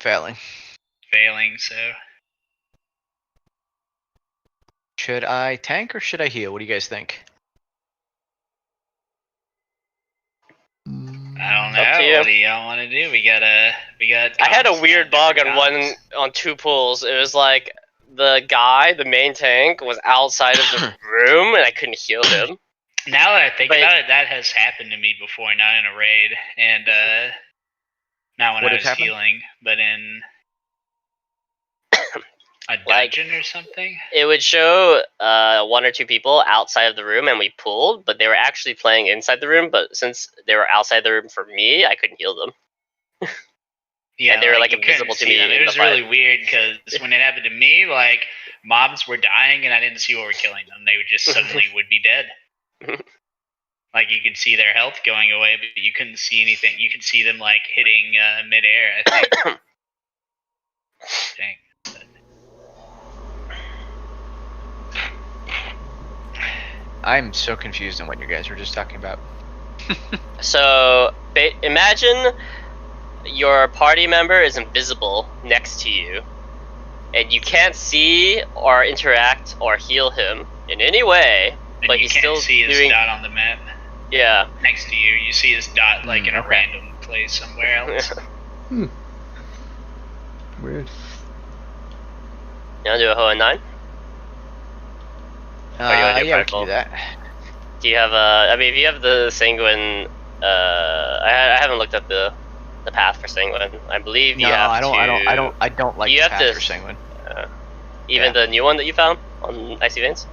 Failing. failing. So Should I tank or should I heal? What do you guys think? I don't Up to know. you. What do y'all want to do? We got. I had a weird bug on 2 pools. It was like the main tank was outside of the room and I couldn't heal him. Now that I think But- about it, that has happened to me before, not in a raid, and not when What I has was happened? healing, but in a Like- dungeon or something. It would show 1 or 2 people outside of the room and we pulled, but they were actually playing inside the room, but since they were outside the room for me, I couldn't heal them. Yeah, And they were, like, you couldn't invisible to see me them. in It the was fight. really weird because when it happened to me, like mobs were dying and I didn't see what were killing them. They would just suddenly would be dead. Like you could see their health going away, but you couldn't see anything. You could see them like hitting midair. I think. Dang. I'm so confused on what you guys were just talking about. So imagine your party member is invisible next to you, and you can't see or interact or heal him in any way, And but you he's can't still see his doing. dot on the map Yeah. next to you. You see his dot like in a okay. random place somewhere else. Weird. You wanna do a Hoa 9? Or you wanna do Yeah, we Prideful? can do that. Do you have I mean, if you have the Sanguine, I haven't looked at the path for Sanguine. I believe you No, have I to. don't like you the have path to- for Sanguine. Even Yeah. the new one that you found on Icy Veins?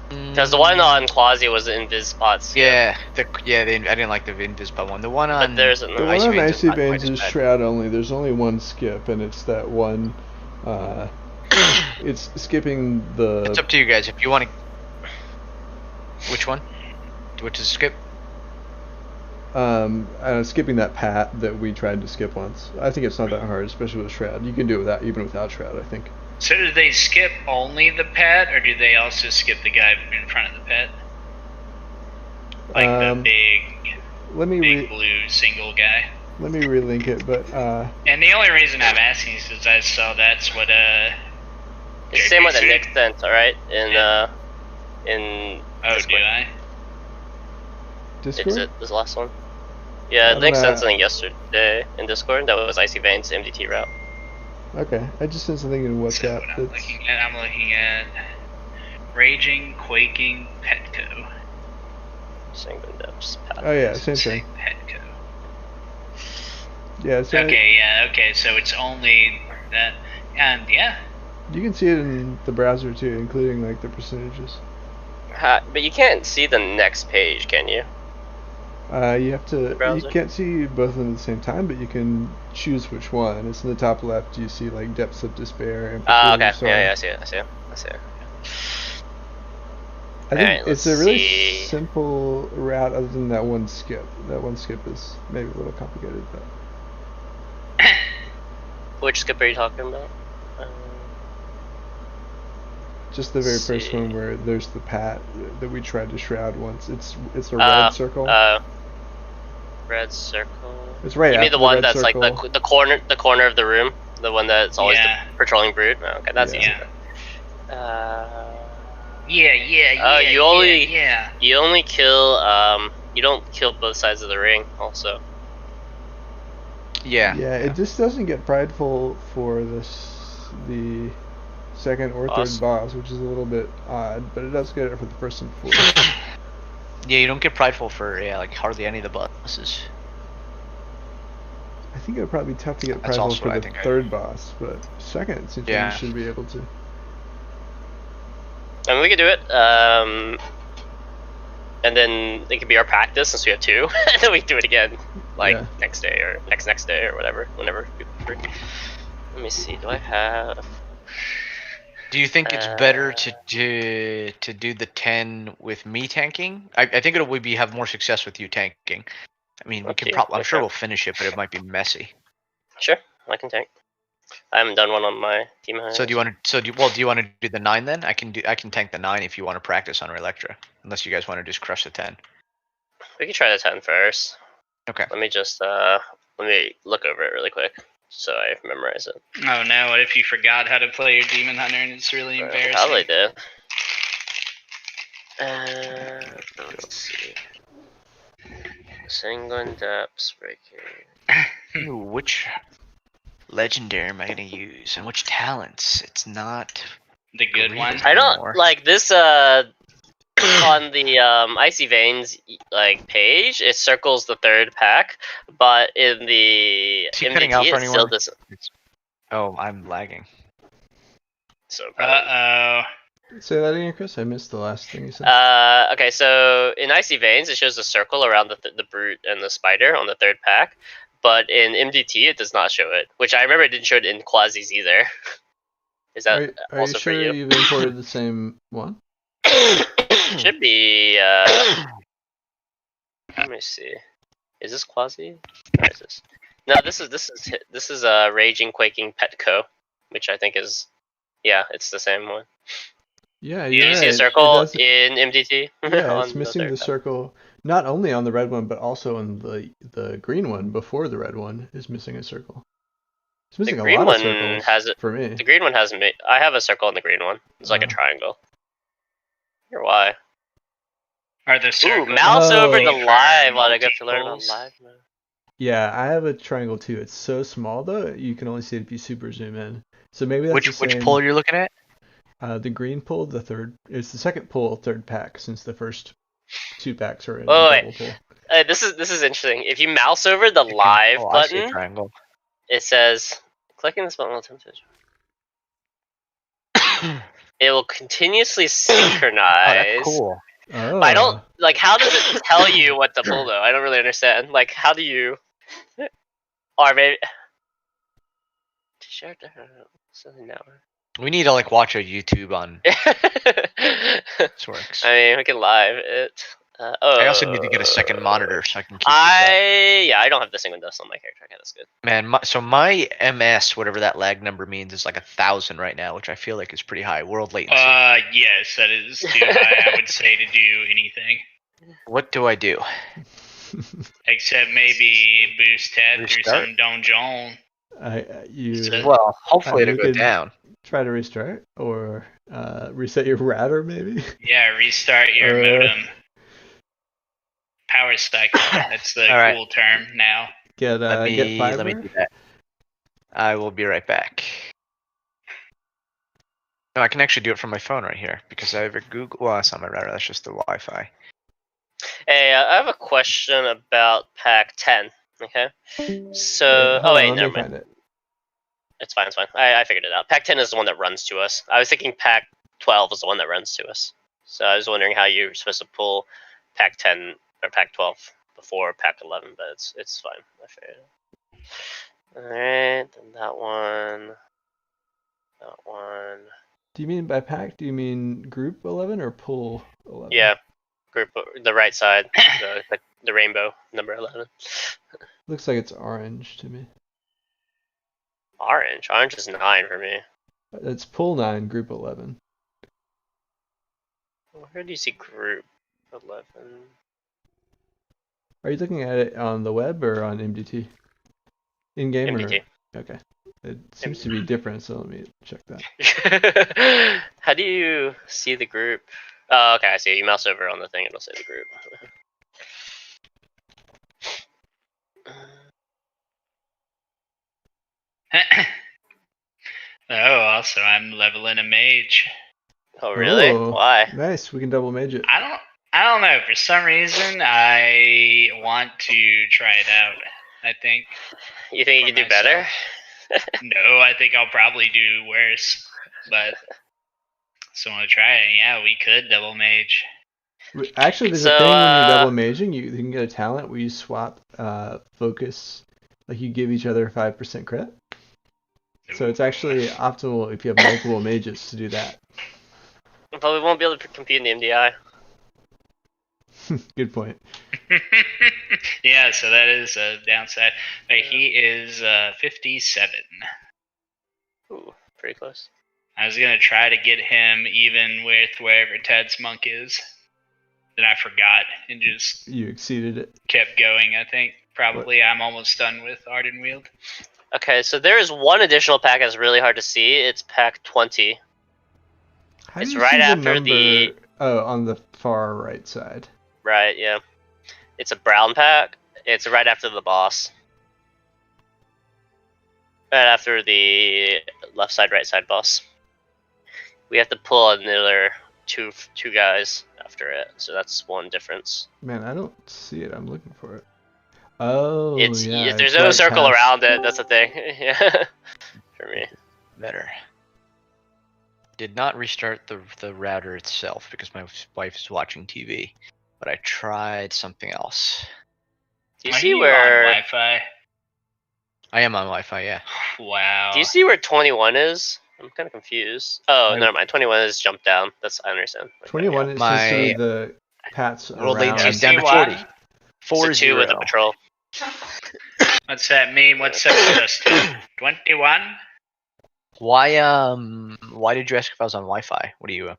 Because the one on Quasi was the Invis spots. Yeah, I didn't like the Invispa one. The one on But there's an The one on Veins is Icy not quite Veins as is bad. Shroud only. There's only one skip, and it's that one. It's skipping It's the. up to you guys if you want to. Which one? Which is skip? Skipping that pat that we tried to skip once. I think it's not that hard, especially with Shroud. You can do it even without Shroud, I think. So do they skip only the pet, or do they also skip the guy in front of the pet? Like the big Let me blue single guy. let me relink it, but And the only reason I'm asking is because I saw that's what It's the same one that JP Nick said. sent, alright? In Oh, Discord. do I? Discord. It's this last one. Yeah, I'm Nick sent gonna- something yesterday in Discord that was Icy Veins MDT route. Okay, I just sent something in So WhatsApp. what I'm That's looking at, Raging, Quaking, Petco. Sanguine Depths path. oh yeah, same thing. Petco. Yeah, so Okay, so it's only that, and yeah. you can see it in the browser too, including like the percentages. But you can't see the next page, can you? You have to. You Browser? can't see both of them at the same time, but you can choose which one. It's in the top left. You see like depths of despair. Oh, Amplitude okay. of sorrow. Yeah, I see it. I think Alright, it's a let's really see. simple route, other than that one skip. That one skip is maybe a little complicated, but Which skip are you talking about? just the very Let's first see. one where there's the pat that we tried to shroud once. It's a Uh, red circle. Red circle. It's right You mean after the one red that's circle. like the corner of the room, the one that's always Yeah. the patrolling brute. Oh, okay, that's Yeah. easy. Yeah, you only- yeah. You only kill you don't kill both sides of the ring. Also, Yeah. Yeah, it just doesn't get prideful for the second or Boss. third boss, which is a little bit odd, but it does get it for the first and fourth. Yeah, you don't get prideful for like hardly any of the bosses. I think it would probably be tough to get That's prideful also for what I the think I- third boss, but second it seems Yeah. like you should be able to. I mean we could do it. And then it could be our practice since we have two, and then we can do it again, like Yeah. next day or next day or whatever, whenever people are free. Let me see. Do I have? Do you think it's better to do the 10 with me tanking? I think it would have more success with you tanking. I mean, we Okay, can I'm sure okay. we'll finish it, but it might be messy. Sure, I can tank. I haven't done one on my team. So do you want to? Do you want to do the 9 then? I can tank the 9 if you want to practice on Electra. Unless you guys want to just crush the 10. We can try the 10 first. Okay. Let me just let me look over it really quick so I memorize it. Oh no, what if you forgot how to play your Demon Hunter and it's really embarrassing? Probably did. Let's see. Sanguine Depths Breaking. Ooh, which legendary am I gonna use, and which talents? It's not. The good Read one. it. I don't More. like this on the Icy Veins like page, it circles the third pack, but in the Is he cutting out MDT for it still anyone? doesn't. Oh, I'm lagging. So probably. Say that again, Chris. I missed the last thing you said. Okay, so in Icy Veins, it shows a circle around the brute and the spider on the third pack, but in MDT, it does not show it. Which I remember it didn't show it in Quasi's either. Is that Are you also sure for you? you've imported the same one? Should be. Let me see. Is this Quasi? Or is this? No, this is Raging Quaking Petco, which I think is. Yeah, it's the same one. Yeah, Do you're you see a right. circle It doesn't- in MDT? Yeah, On it's missing third the pack? circle. Not only on the red one, but also on the green one before the red one is missing a circle. It's missing a green lot of one circles has it- for me. The green one has me. I have a circle on the green one. It's like a Oh. triangle. Or why? Are the Ooh, circles? mouse over the Oh. live while I get to learn on multi-poles? live. Yeah, I have a triangle too. It's so small though, you can only see it if you super zoom in. So maybe that's Which the same. pole you're looking at? The green pull, the third. It's the second pull, third pack, since the first 2 packs are in Oh, double wait. pull. This is interesting. If you mouse over the live Oh, I see a button, triangle. it says clicking this button will attempt to. It will continuously synchronize. Oh, that's cool. Oh. But I don't like. How does it tell you what to pull though? I don't really understand. Like, how do you? Or maybe. Something now. We need to like watch a YouTube on this works. I mean, we can live it. I also need to get a second monitor so I can keep this up. I don't have the single dust on my character. Okay, that's good. Man, so my MS, whatever that lag number means, is like 1,000 right now, which I feel like is pretty high. World latency. Yes, that is too high. I would say to do anything What do I do? except maybe boost Ted through Restart? some donjon. You So- Well, hopefully you it'll go could- down. try to restart or reset your router maybe. Yeah, restart your Uh, modem. Power cycle. That's the All right. cool term now. Get Let me get fiber. do that. I will be right back. No, I can actually do it from my phone right here because I have a Google. Well, that's not my router. That's just the Wi-Fi. Hey, I have a question about pack 10. Okay. So, Hold on, wait, let never me mind. find it. It's fine. It's fine. I figured it out. Pack 10 is the one that runs to us. I was thinking pack 12 is the one that runs to us. So I was wondering how you're supposed to pull pack 10 or pack 12 before pack 11, but it's fine. I figured it out. All right, then that one. That one. Do you mean by pack? Do you mean group 11 or pull 11? Yeah, group the right side, the rainbow number 11. Looks like it's orange to me. Orange. Orange is 9 for me. It's pull 9, group 11. Where do you see group 11? Are you looking at it on the web or on MDT? In game MDT. or okay. It seems to be different, so let me check that. How do you see the group? Oh, okay, I see. You mouse over on the thing, it'll say the group. Oh, also I'm leveling a mage. Oh, really? Oh. Why? Nice, we can double mage it. I don't know. For some reason, I want to try it out. I think. You think you For can do better? No, I think I'll probably do worse. But so I want to try it. Yeah, we could double mage. Actually, there's a So, thing when you're double maging, you can get a talent where you swap focus, like you give each other 5% crit. So it's actually optimal if you have multiple mages to do that. But we won't be able to compete in the MDI. Good point. Yeah, so that is a downside. But he is 57. Ooh, pretty close. I was gonna try to get him even with wherever Ted's monk is. Then I forgot and just You exceeded it. kept going. I think probably I'm almost done with Ardenweald. Okay, so there is one additional pack that's really hard to see. It's pack 20. How It's do you right see after the- number? Oh, on the far right side. Right, yeah. It's a brown pack. It's right after the boss. Right after the left side, right side boss. We have to pull another two guys after it, so that's one difference. Man, I don't see it. I'm looking for it. Oh, It's yeah. there's it's no right circle past- around it. That's the thing. Yeah, for me. Better. Did not restart the router itself because my wife is watching TV, but I tried something else. Do you Are see you where? on Wi-Fi? I am on Wi-Fi, yeah. Wow. Do you see where 21 is? I'm kind of confused. Oh, I- never mind. 21 is jumped down. That's I understand. Okay, 21 yeah. is My- just the Pats World around. latency is Yeah, down to see 40. why? 4 It's a 2 with the patrol. What's that mean? What's that? 21? Why did you ask if I was on Wi-Fi? What are you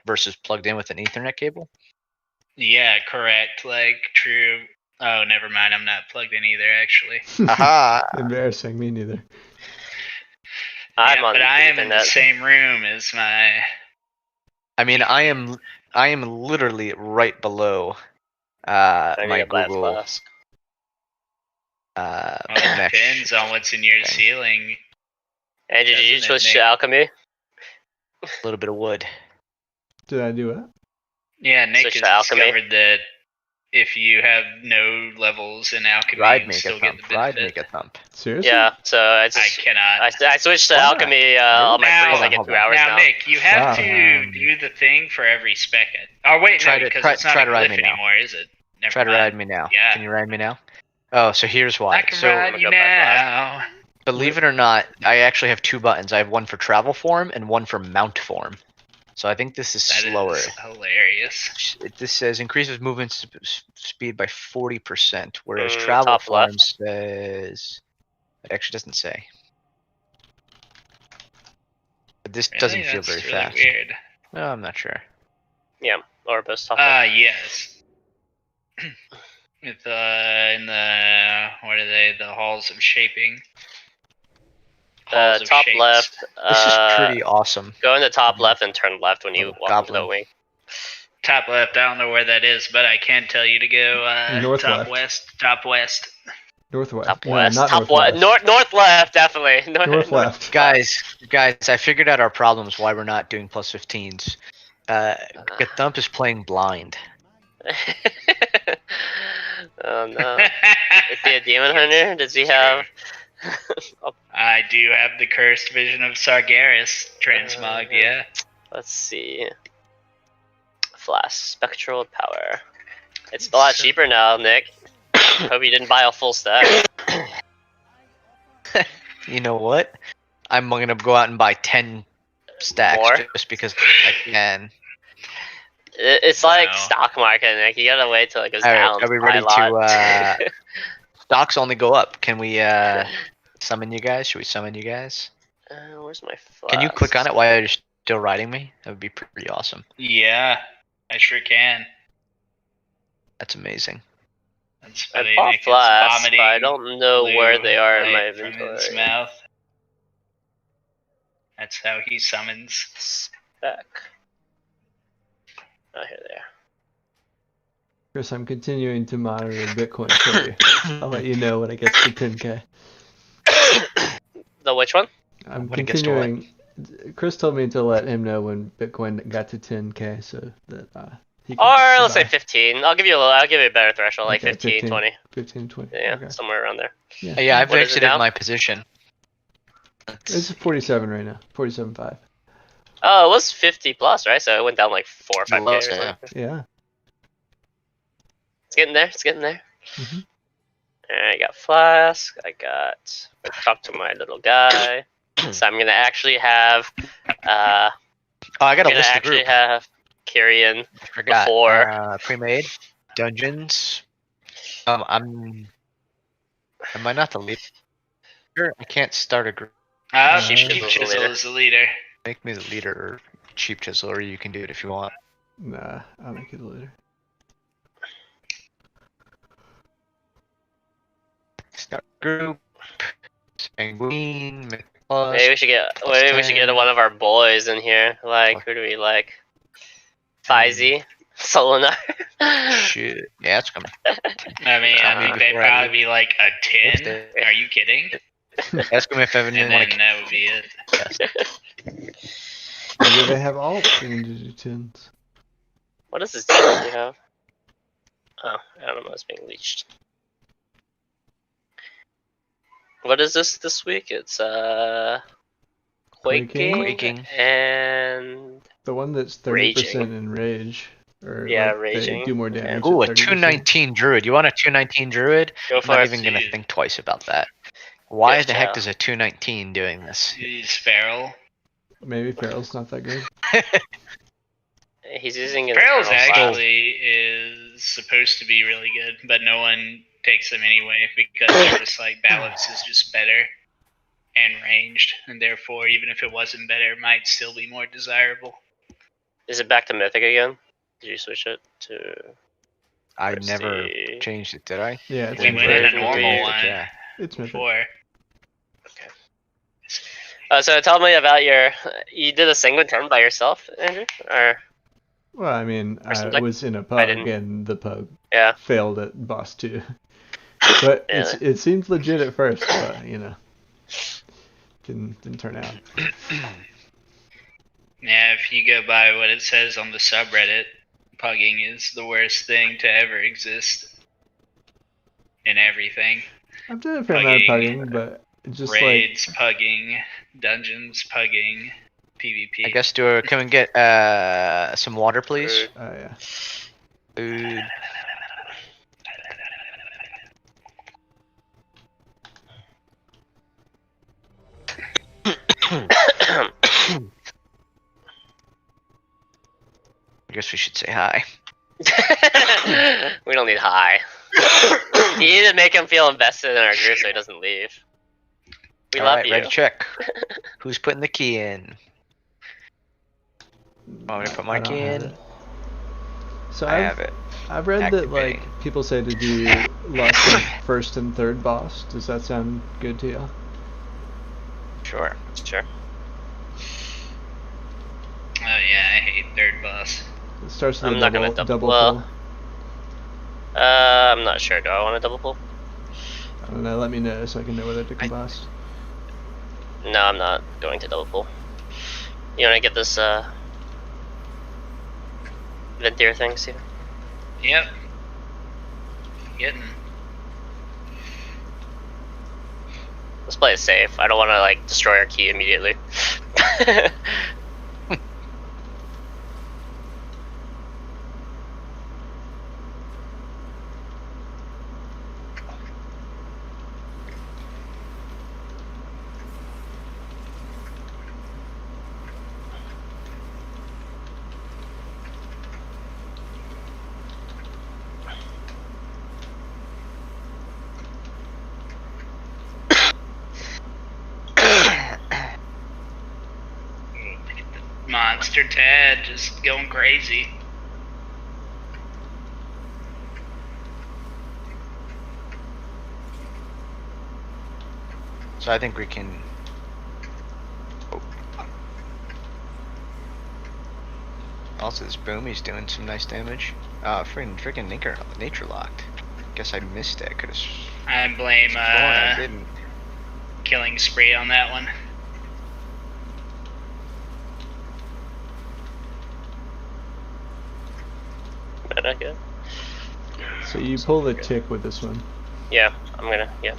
versus plugged in with an Ethernet cable? Yeah, correct. Like, true. Oh, never mind. I'm not plugged in either, actually. Aha! Embarrassing. Me neither. I'm Yeah, on but I am in the internet. same room as my. I mean, I am literally right below I need my a black Google flask. Well, it mesh. depends on what's in your thing. ceiling. Hey, did you Doesn't it, switch Nick? to alchemy? A little bit of wood. Did I do it? Yeah, Nick Switch has to alchemy. discovered that if you have no levels in alchemy, Ride you me, still a get thump. the Ride benefit. me, a thump. Seriously? Yeah, so I I just cannot. I switched to Why not? alchemy on my Now- freeze. I get Hold 2 on. hours Now, now. Nick, you have Wow. to do the thing for every spec. Oh wait, Try no, to- because try- it's not try a to ride glyph me now. anymore, is it? Never Try to mind. ride me now. Yeah. Can you ride me now? Oh, so here's why. I can So ride you I'ma go by now. believe it or not, I actually have 2 buttons. I have one for travel form and one for mount form. So I think this is That slower. is hilarious. This says increases movement speed by 40%, whereas Mm, travel top form left. says it actually doesn't say. But this Really? doesn't feel That's very really fast. weird. No, I'm not sure. Orbis top left. Yes. With in the what are they? The halls of shaping. Halls of Top shapes. left. This is pretty awesome. Go in the top left and turn left when you Little walk into the goblin. wing. Top left. I don't know where that is, but I can tell you to go North top left. west. Top west. Northwest. Top No, west. not Top northwest. north left definitely. North left. Guys, I figured out our problems why we're not doing plus 15s. Gathump is playing blind. Oh no. Is he a demon hunter? Does he have? I do have the cursed vision of Sargeras transmog. Yeah. Let's see. Flash spectral power. It's a lot cheaper now, Nick. Hope you didn't buy a full stack. You know what? I'm gonna go out and buy 10 stacks More? just because I can. It's like Wow. stock market, Nick. You gotta wait till it goes All right, down. are we to buy ready a lot. to? Stocks only go up. Can we summon you guys? Should we summon you guys? Where's my Can you flask? click on it while you're still riding me? That would be pretty awesome. Yeah. I sure can. That's amazing. That's I funny. bought Nick is flasks, vomiting but I don't know where blue they are in my light from his inventory. mouth. That's how he summons. Spec. Oh, here they are. Chris, I'm continuing to monitor Bitcoin for you. I'll let you know when it gets to 10K. The which one? I'm When it gets to what? continuing. Chris told me to let him know when Bitcoin got to 10K so that he can Or let's say buy 15. I'll give you a better threshold, like Okay, 15, 20. 15, 20. Yeah, Okay. somewhere around there. Yeah, I've What is it exited now? my position. It's 47 right now. 47.5. Oh, it was 50 plus, right? So it went down like 4 or 5K or Yeah. something. Yeah. It's getting there. It's getting there. Mhm. Alright, I got Flask. I talk to my little guy. So I'm gonna actually have Oh, I I'm gotta gonna list the actually group. have Kyrian. Forgot. before- Pre-made dungeons. Am I not the leader? I can't start a group. Cheap Cheap Chisel's the Chisel leader. is the leader. Make me the leader, or Cheap Chisel, or you can do it if you want. Nah, I'll make it later. Start group. Sanguine. Make plus. Maybe we should get one of our boys in here. Like, who do we like? Faizy? Solinar? Shit. Yeah, that's coming. I mean, Tell me I think they'd before I probably leave. be like a 10. If Are you kidding? Ask them if Evan And want then that would be it. Maybe they have all changes to 10s. What is this demon you have? Oh, I don't know, it's being leached. What is this week? It's Quaking, Quaking. and The one that's 30% Raging. in rage. Or Yeah, like, Raging. They do more damage. Ooh, at a 30%. 219 druid. You want a 219 druid? go I'm for not it. even gonna Dude. think twice about that. Why Yes, the heck yeah. is a 219 doing this? He's feral. Maybe Feral's not that good. He's using an Feral's Infernal Flask. actually is supposed to be really good, but no one takes him anyway because they're just like balance is just better and ranged, and therefore even if it wasn't better, it might still be more desirable. Is it back to Mythic again? Did you switch it to? I Let's never see. changed it, did I? Yeah, it's We went in a Mythic. normal one Yeah. It's Mythic. before. So tell me about your. You did a Sanguine 10 by yourself, Andrew? Or Well, I mean, I something? was in a I pug, didn't- and the pug yeah. failed at boss 2. But Yeah. it seemed legit at first, but you know, didn't turn out. Yeah, if you go by what it says on the subreddit, pugging is the worst thing to ever exist in everything. I've done a fair amount of Pugging, pugging, but just Raids, pugging, dungeons, pugging, PvP. I guess can we get some water, please? like, yeah. Food. I guess we should say hi. We don't need high. You need to make him feel invested in our group so he doesn't leave. We love Alright, you. ready to check. Who's putting the key in? Want me to put my I don't key have in? it. So I have it. I've read that like Activating. people say to do less than first and third boss. Does that sound good to you? Sure. Sure. Oh yeah, I hate third boss. It starts with I'm a not gonna double well, pull. I'm not sure. Do I want a double pull? I don't know. Let me know so I can know whether to combust. No, I'm not going to double pull. You wanna get this Venthyr thing, Steven? Yep. Getting. Let's play it safe. I don't wanna like destroy our key immediately. Monster Ted just going crazy. So I think we can. Oh. Also, this Boomy's doing some nice damage. Freaking nature locked. Guess I missed it. Could have. I blame I didn't. Killing Spree on that one. Better good. So you pull the tick with this one. Yeah, I'm gonna. Yeah.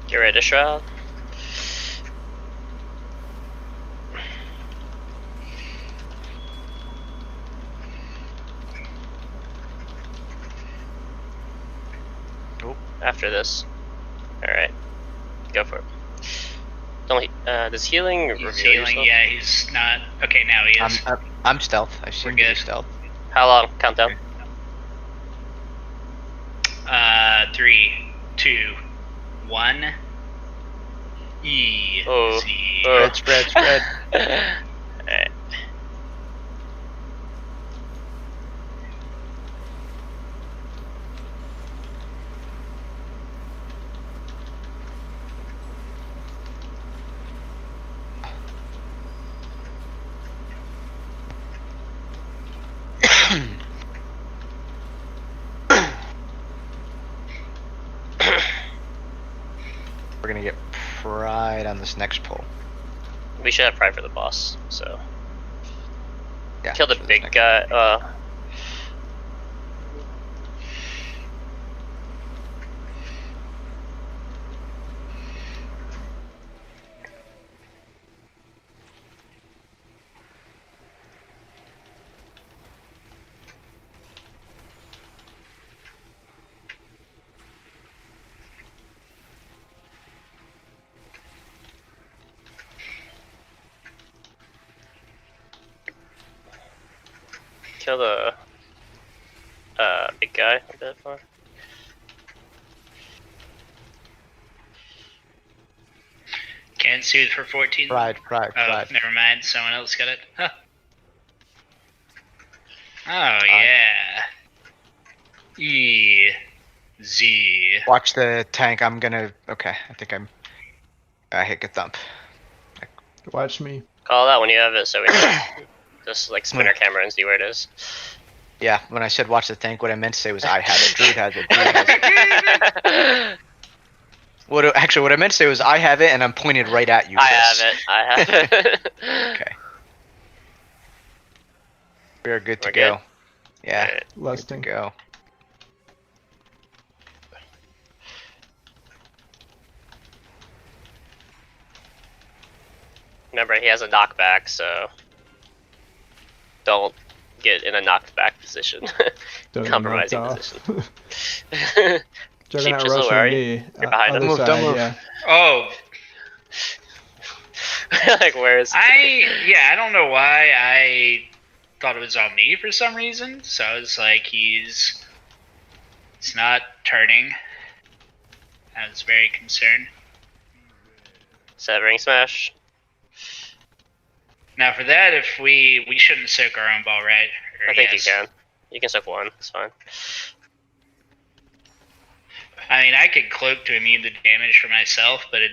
Get ready to shroud. Oh. After this. Alright. Go for it. Don't does healing He's reveal healing. yourself? Yeah, he's not. Okay, now he is. I'm stealth. I seem to good. be stealth. How long? Countdown. 3, 2, 1. Easy. Oh. Spread. Alright. We're gonna get pride on this next pull. We should have pride for the boss, so. Yeah. Kill the for this big next- guy. kill the big guy a bit more. Can't soothe for 14. Pride. Oh, never mind. Someone else got it. Huh. Oh, yeah. Easy. Watch the tank. I'm gonna. Okay, I think I hit a thump. Watch me. Call that when you have it, so we know. Just like spin our camera and see where it is. Yeah, when I said watch the tank, what I meant to say was I have it. Druid has it. Druid has it. Actually, what I meant to say was I have it, and I'm pointed right at you. I Chris. have it. Okay. We are good to We're go. good? Yeah, Alright. good to Lusting. go. Remember, he has a knockback, so don't get in a knocked back position. Don't get Compromising knocked position. off. Juggernaut Chisel, rushing where are you? me. You're behind other him. Move, side, don't move. yeah. Oh, Like, where is? I don't know why I thought it was on me for some reason. So I was like, he's not turning. I was very concerned. Severing smash. Now for that, if we shouldn't soak our own ball, right? Or I think yes? you can. You can soak one. It's fine. I mean, I could cloak to immune the damage for myself, but it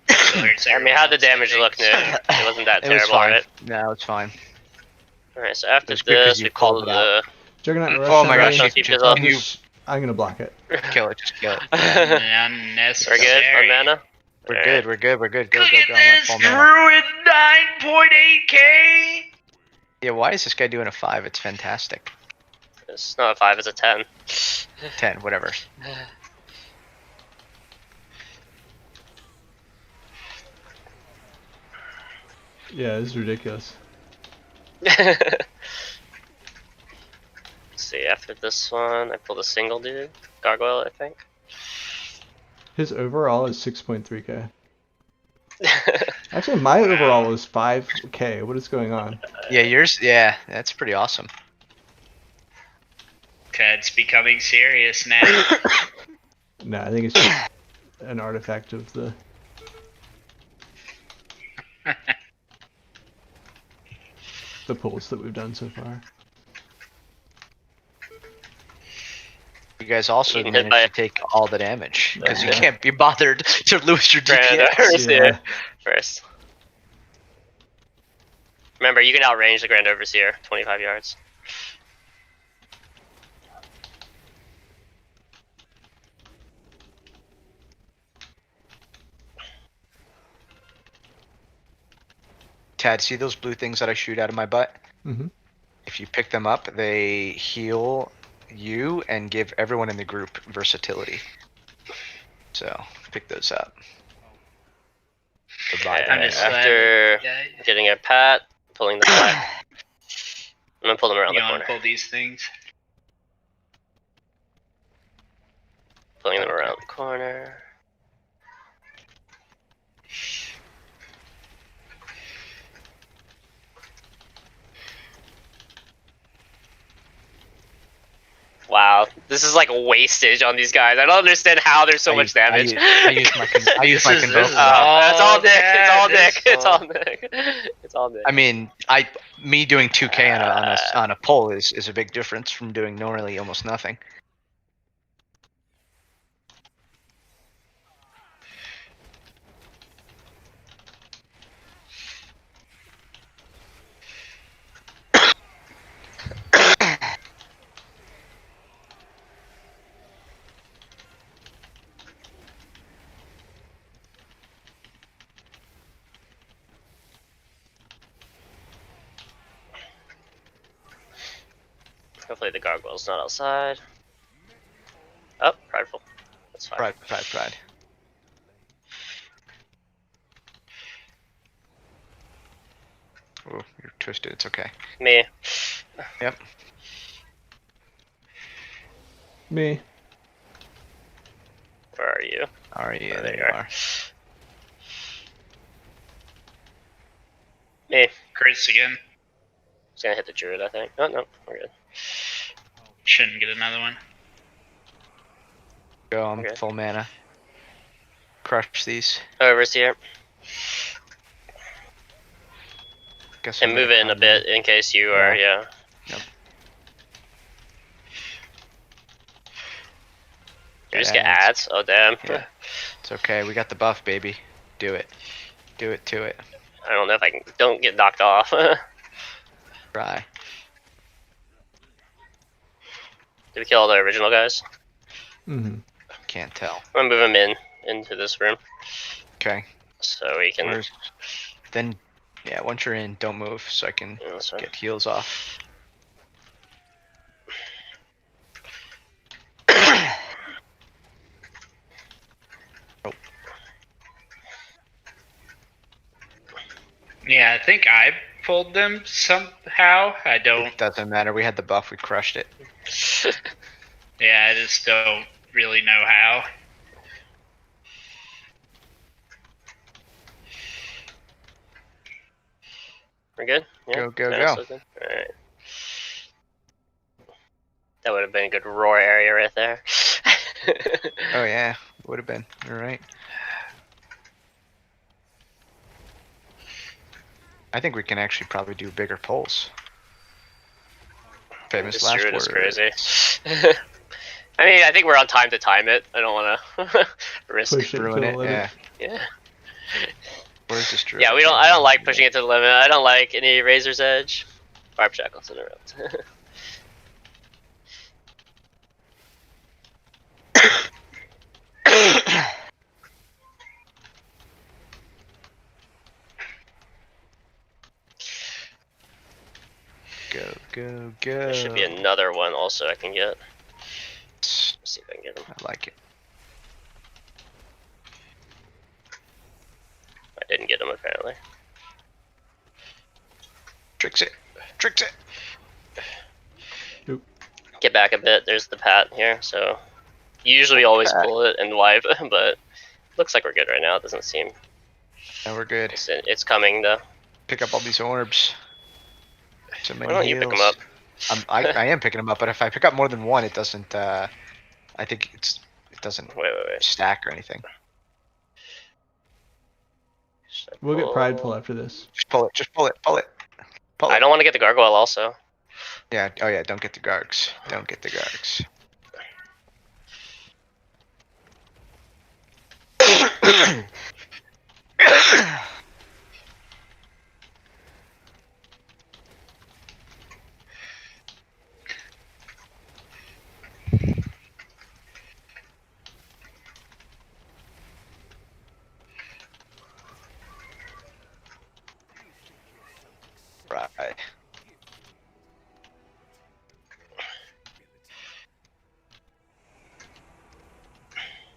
still hurts I mean, everyone how'd the else, I damage think. look, Nick? It wasn't that It was terrible, fine. right? No, it's fine. Alright, so after It's good 'cause this, you we called pull it the. Juggernaut rushing Oh my gosh, me. you- can I'm you I'm gonna block it. kill it? Just kill it. Unnecessary. We're good on mana? We're Alright. good. We're good. We're good. Go, Look go, at go. I'm at this, full mana. Druid 9.8k. Yeah, why is this guy doing a 5? It's fantastic. It's not a 5, it's a 10. 10, whatever. Yeah, it's ridiculous. Let's see, after this one, I pulled a single dude. Gargoyle, I think. His overall is 6.3k. Actually, my overall is 5k. What is going on? Yeah, yours. Yeah, that's pretty awesome. Ted's becoming serious now. No, I think it's just an artifact of the. The pulls that we've done so far. You guys also You can hit managed by- to take all the damage because you Yeah. can't be bothered to lose your Grand DPS. Overseer Yeah. first. Remember, you can outrange the Grand Overseer 25 yards. Tad, see those blue things that I shoot out of my butt? Mm-hmm. If you pick them up, they heal you and give everyone in the group versatility. So pick those up. Goodbye. Okay, I'm just after Yeah, getting a pat, pulling them back. I'm gonna pull them around you the want corner. to pull these things? Pulling them around the corner. Wow, this is like wastage on these guys. I don't understand how there's so much damage. I use my This is convoke. That's all Nick. It's all this Nick. It's all- all Nick. It's all Nick. I mean, me doing 2k on a pull is a big difference from doing normally almost nothing. Hopefully the gargoyle's not outside. Oh, prideful. That's fine. Pride. Oh, you're twisted. It's okay. Me. Yep. Me. Where are you? Are you? Oh, There you are. are. Me. Chris again. He's gonna hit the druid, I think. Oh no, we're good. Shouldn't get another one. Go on Okay. full mana. Crush these. Over's here. Guess And I'm move gonna in a come bit in case you are, yeah. Yep. You just get ads? Oh damn. Yeah. It's okay. We got the buff, baby. Do it. Do it to it. I don't know if I can. Don't get knocked off. Try. Did we kill all the original guys? Mm-hmm. Can't tell. I'm gonna move them into this room Okay. so we can. Where's... Then, yeah, once you're in, don't move so I can Yeah, that's fine. get heals off. Yeah, I think I pulled them somehow. I don't. It doesn't matter. We had the buff. We crushed it. Yeah, I just don't really know how. We're good? Go, go, Yeah, go. so good. Alright. That would have been a good roar area right there. Oh yeah, would have been. All right. I think we can actually probably do bigger polls. Famous This last druid word. is crazy. I mean, I think we're on time to time it. I don't want to risk. Push it to Ruin the it. limit. Yeah. Yeah. Where's this druid? Yeah, we don't. I don't like pushing it to the limit. I don't like any Razor's Edge. Barb Shackles interrupt. Go, go, go. There should be another one also I can get. Let's see if I can get him. I like it. I didn't get him apparently. Tricks it. Tricks it. Get back a bit. There's the pat here. So usually we always Pat. pull it and wipe, but looks like we're good right now. It doesn't seem. And we're good. It's coming though. Pick up all these orbs. So many Why don't you pick them heals. up? I am picking them up, but if I pick up more than one, it doesn't. I think it doesn't Wait. stack or anything. Should I We'll get pull- prideful after this. Just pull it. Just pull it. Pull it. Pull it. I don't want to get the gargoyle also. Yeah. Oh yeah. Don't get the gargs. Don't get the gargs. Right.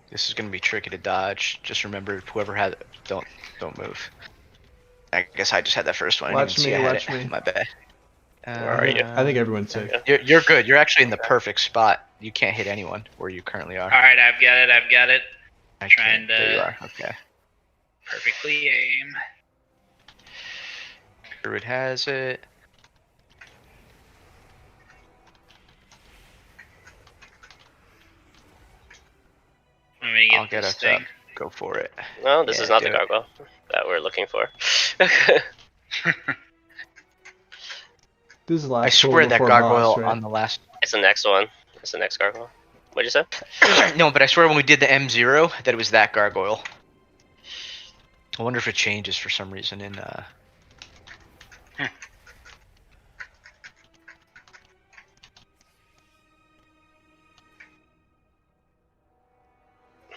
This is gonna be tricky to dodge. Just remember, whoever had it, don't move. I guess I just had that first one. I didn't Watch even see me, I had watch it. me. My bad. Where are you? I think everyone's safe. You're good. You're actually in the perfect spot. You can't hit anyone where you currently are. Alright, I've got it. I trying can't. There you to- are. Okay. Perfectly aim. Druid has it. I'm gonna get I'll get this us thing. up. Go for it. No, this is Yeah, not the do it. gargoyle that we're looking for. This is the last I swear pull that before gargoyle Moss, right? on the last. It's the next one. It's the next gargoyle. What'd you say? No, but I swear when we did the M0, that it was that gargoyle. I wonder if it changes for some reason in.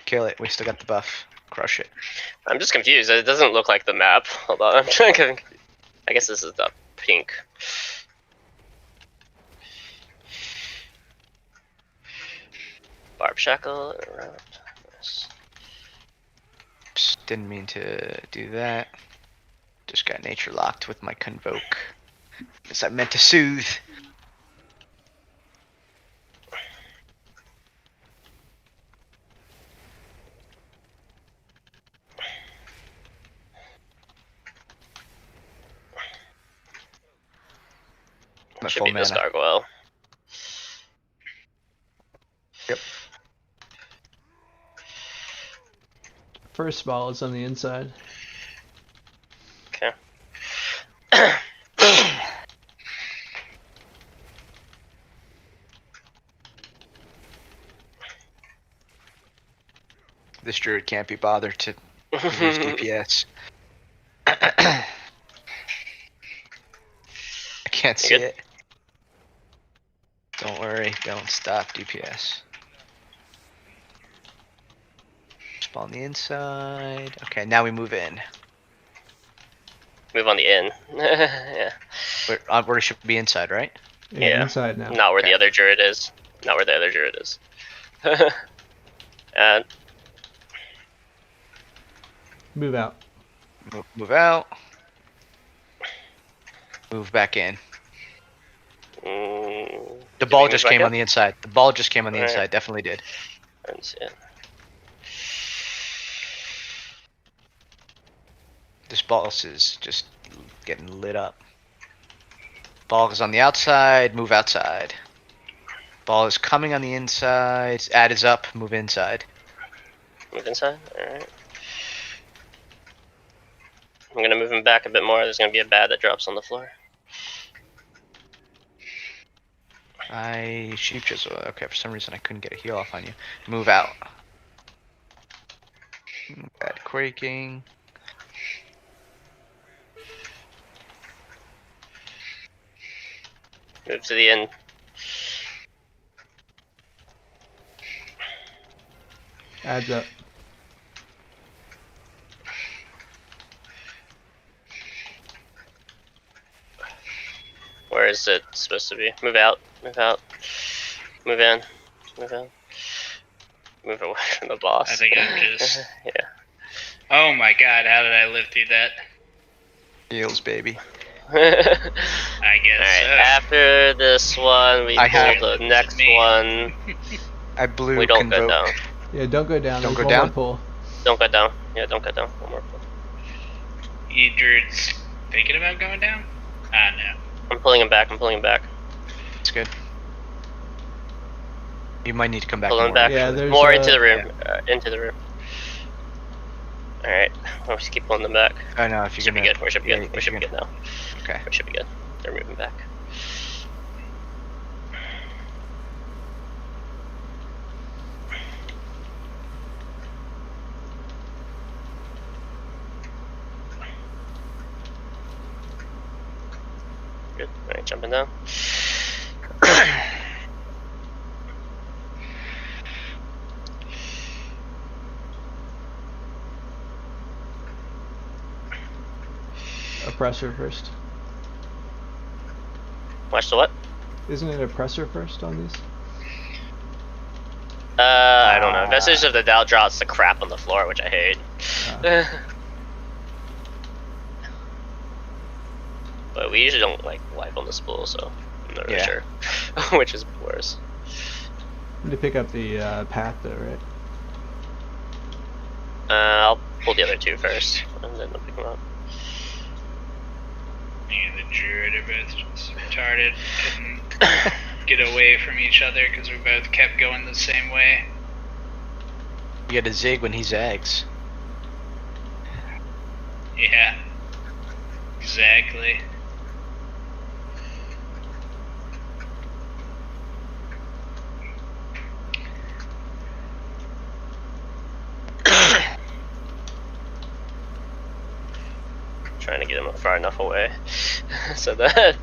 Kill it. We still got the buff. Crush it. I'm just confused. It doesn't look like the map. Hold on, I'm trying to. I guess this is the pink. Barb shackle around. Yes. Oops, didn't mean to do that. Just got nature locked with my convoke. Guess I meant to soothe. I'm at Should full be this mana. gargoyle. First ball is on the inside. Okay. This druid can't be bothered to use DPS. I can't see good? it. Don't worry, don't stop DPS. Spawn the inside. Okay, now we move in. Move on the in. Yeah. We should be inside, right? Yeah. Inside now. Not where Okay. the other druid is. Not where the other druid is. And Move out. Move out. Move back in. mm, The did ball we just move back came up? on the inside. The ball just came on the Alright. inside. Definitely did. I didn't see it. This ball is just getting lit up. Ball is on the outside. Move outside. Ball is coming on the inside. Ad is up. Move inside. Move inside? Alright. I'm gonna move him back a bit more. There's gonna be a bad that drops on the floor. Sheep chisel. Okay, for some reason I couldn't get a heal off on you. Move out. Bad quaking. Move to the end. Adds up. Where is it supposed to be? Move out. Move out. Move in. Move in. Move away from the boss. I think I'm just. Yeah. Oh my god, how did I live through that? Heals, baby. I guess Alright, so. after this one, we I have- pull the next Me. one. I blew We don't go Convoke. down. Yeah, don't go down. Don't There's go one more down? pull. Don't go down. Yeah, don't go down. One more pull. You druids thinking about going down? No. I'm pulling him back. I'm pulling him back. It's good. You might need to come back. Pull him more. back. Yeah, there's, More into the uh, room. Into the room. Alright. I'll just keep pulling them back. I know if you're Should be gonna. good. We should be yeah, good. We if should you're be good now. Okay. We should be good. They're moving back. Good. Alright, jumping down. Oppressor first. Watch the what? Isn't it oppressor first on these? I don't know. Vestige of the Doubt drops the crap on the floor, which I hate. But we usually don't like wipe on the spool, so I'm not really Yeah. sure which is worse. Need to pick up the path though, right? I'll pull the other two first, and then I'll pick them up. Me and the druid are both just retarded. Couldn't get away from each other because we both kept going the same way. You gotta zig when he zags. Yeah. Exactly. Trying to get him far enough away so that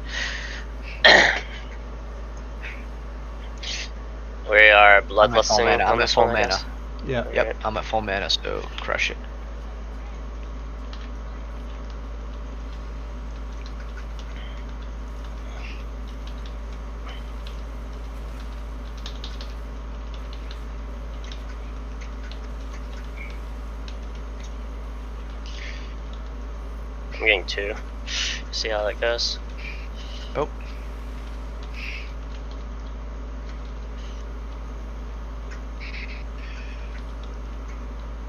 we are bloodlusting mana, I'm on at this full one. I mana. guess. Yeah. Yep, I'm at full mana, so crush it. I'm getting two. See how that goes. Oh.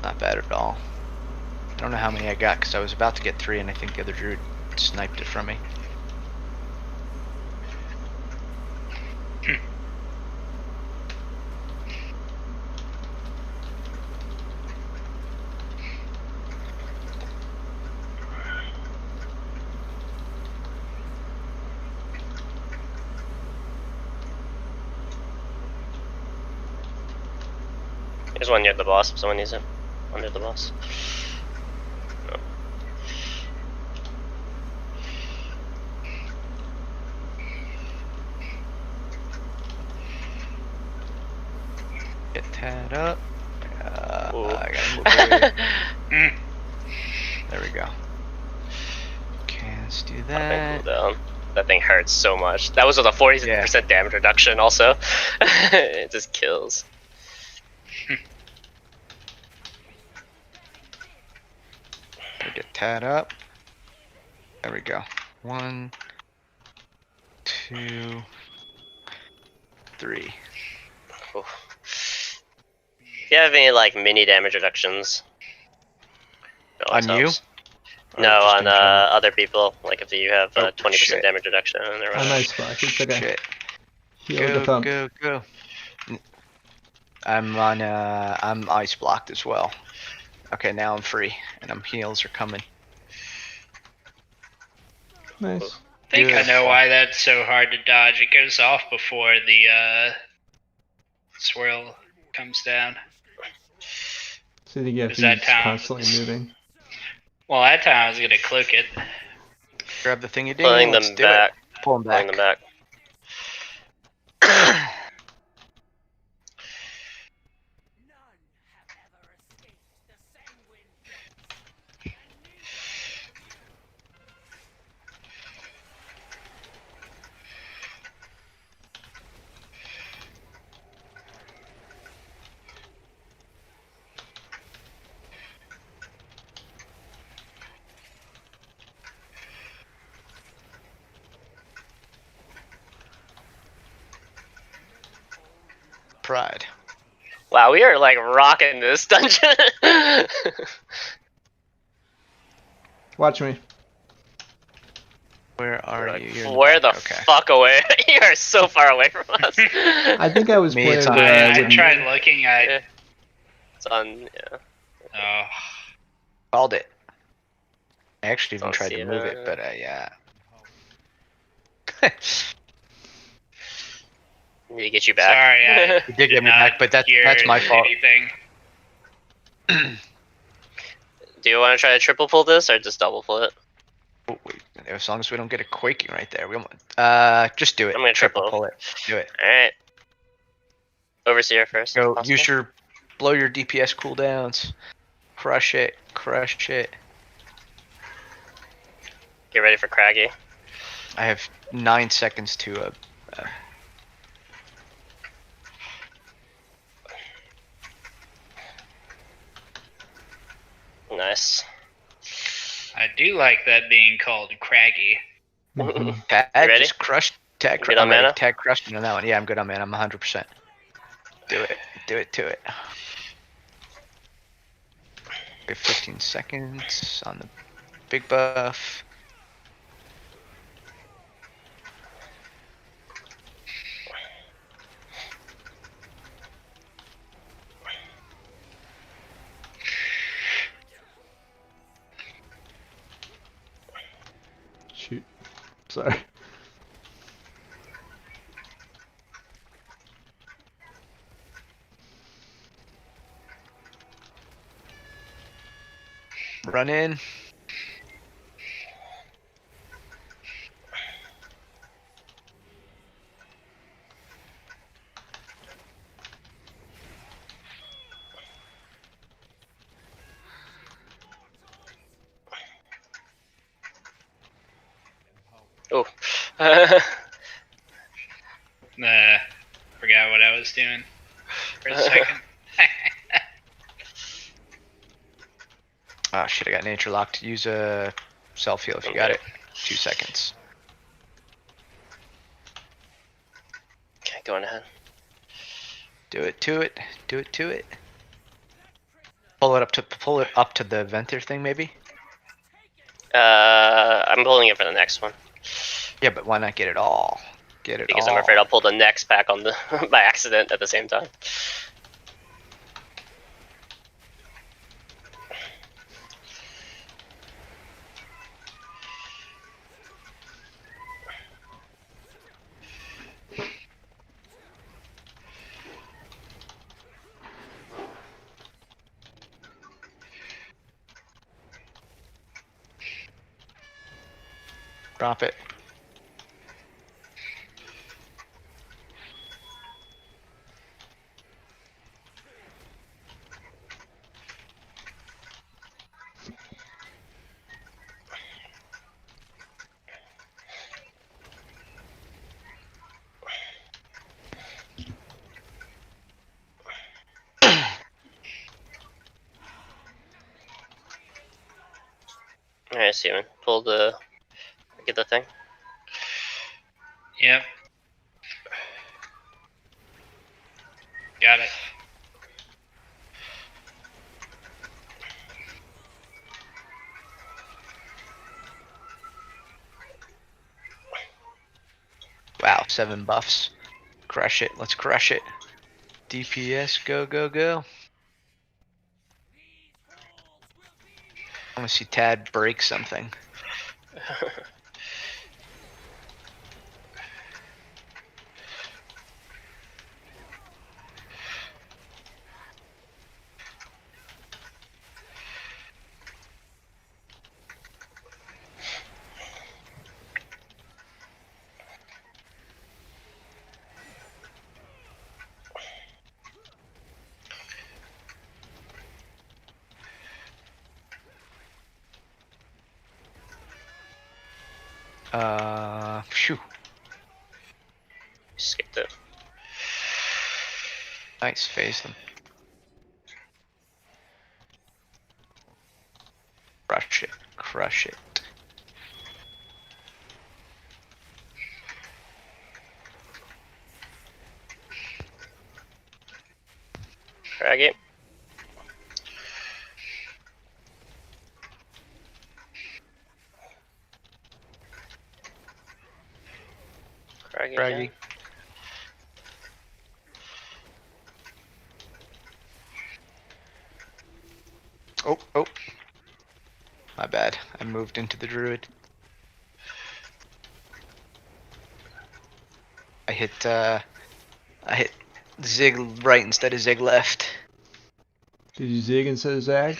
Not bad at all. I don't know how many I got because I was about to get 3 and I think the other druid sniped it from me. There's one near the boss if someone needs it. Under the boss. No. Get that up. Ooh. I gotta move away. Mm. There we go. Okay, let's do Thing that. cooldown. That thing hurts so much. That was with a 40% damage reduction also. It just kills. Gotta get that up. There we go. 1, 2, 3. Oof. If you have any like mini damage reductions, it always On you? helps. Or No, just on in general? other people. Like if you have Oh, 20% shit. damage reduction on their I'm rush. ice block. It's okay. Shit. Heal the Go, thump. go, go. I'm on, I'm ice blocked as well. Okay, now I'm free, and heals are coming. Nice. I think I know Beautiful. why that's so hard to dodge. It goes off before the swirl comes down. So you have Is to that use time? constantly moving. Well, that time I was gonna cloak it. Grab the thing you do. Pulling Let's them do back. it. Pull them Pulling back. them back. Pride. Wow, we are like rocking this dungeon. Watch me. Where are Like, you? You're in where the back. Okay. fuck away? You are so far away from us. I think I was Me, playing it's where on. I I wouldn't. tried looking. Yeah. It's on. Yeah. Oh, Called it. I actually even Don't tried see to it, move it, but yeah. Need to get you back. sorry. I He did get me not back, but that's hear my fault. Anything. Do you want to try to triple pull this or just double pull it? Oh, wait, as long as we don't get a quaking right there, we don't. Just do it. I'm gonna triple. pull it. Do it. All right. Overseer first. Go. if possible. Use your blow your DPS cooldowns. Crush it. Crush it. Get ready for Craggy. I have 9 seconds to Nice. I do like that being called craggy. Mhm. tag. ready? Just crush. Tag. You good on I'm ready. mana? Tag crushed on that one. Yeah, I'm good on mana. I'm 100%. Do it. Do it. Do it. Okay, 15 seconds on the big buff. Shoot. Sorry. Run in. Oh. Forgot what I was doing for a second. Oh shit, I got nature locked. Use a self heal if you got it. 2 seconds. Okay, going ahead. Do it to it. Do it to it. Pull it up to the venter thing maybe? I'm pulling it for the next one. Yeah, but why not get it all? Get it Because all. I'm afraid I'll pull the next pack on the by accident at the same time. Drop it. Alright, Steven. Pull the. Get the thing. Yep. Got it. Wow, 7 buffs. Crush it. Let's crush it. DPS, go, go, go. I want to see Tad break something. Phew. Skipped it. Nice, phase them. Crush it, crush it. Frag it. Frag it. Fraggy. Again. Oh, oh. My bad. I moved into the druid. I hit Zig right instead of Zig left. Did you zig instead of zag?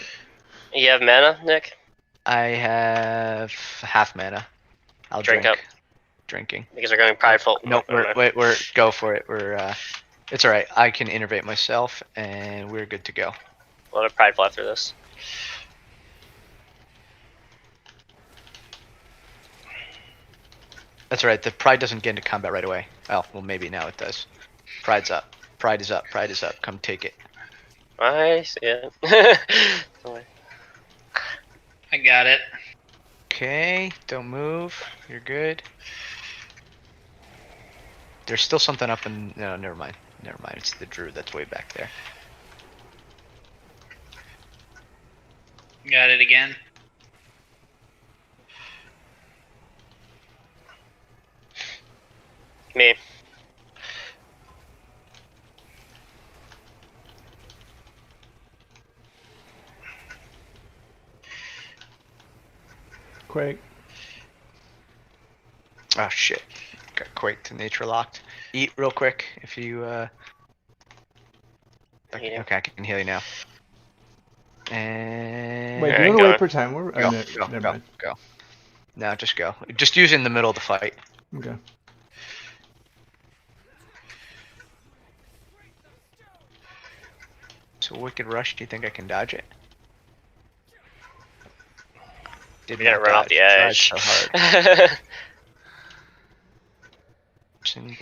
You have mana, Nick? I have half mana. I'll Drink drink. up. Drinking. Because we're going prideful. Nope, we're go for it. It's alright. I can innervate myself and we're good to go. We'll have prideful after this. That's alright. The pride doesn't get into combat right away. Oh, well maybe now it does. Pride's up. Pride is up. Pride is up. Come take it. I see it. I got it. Okay, don't move. You're good. There's still something up in. No, never mind. Never mind. It's the druid that's way back there. Got it again. Me. Quake. Oh shit. Got quaked and nature locked. Eat real quick if you Okay, Eating. okay, I can heal you now. And Wait, do Alright, you want to go wait for time? We're, go, no, go, never go, mind. go. No, just go. Just use it in the middle of the fight. Okay. So Wicked Rush, do you think I can dodge it? Did You're gonna not run off dodge. the Tried edge. so hard.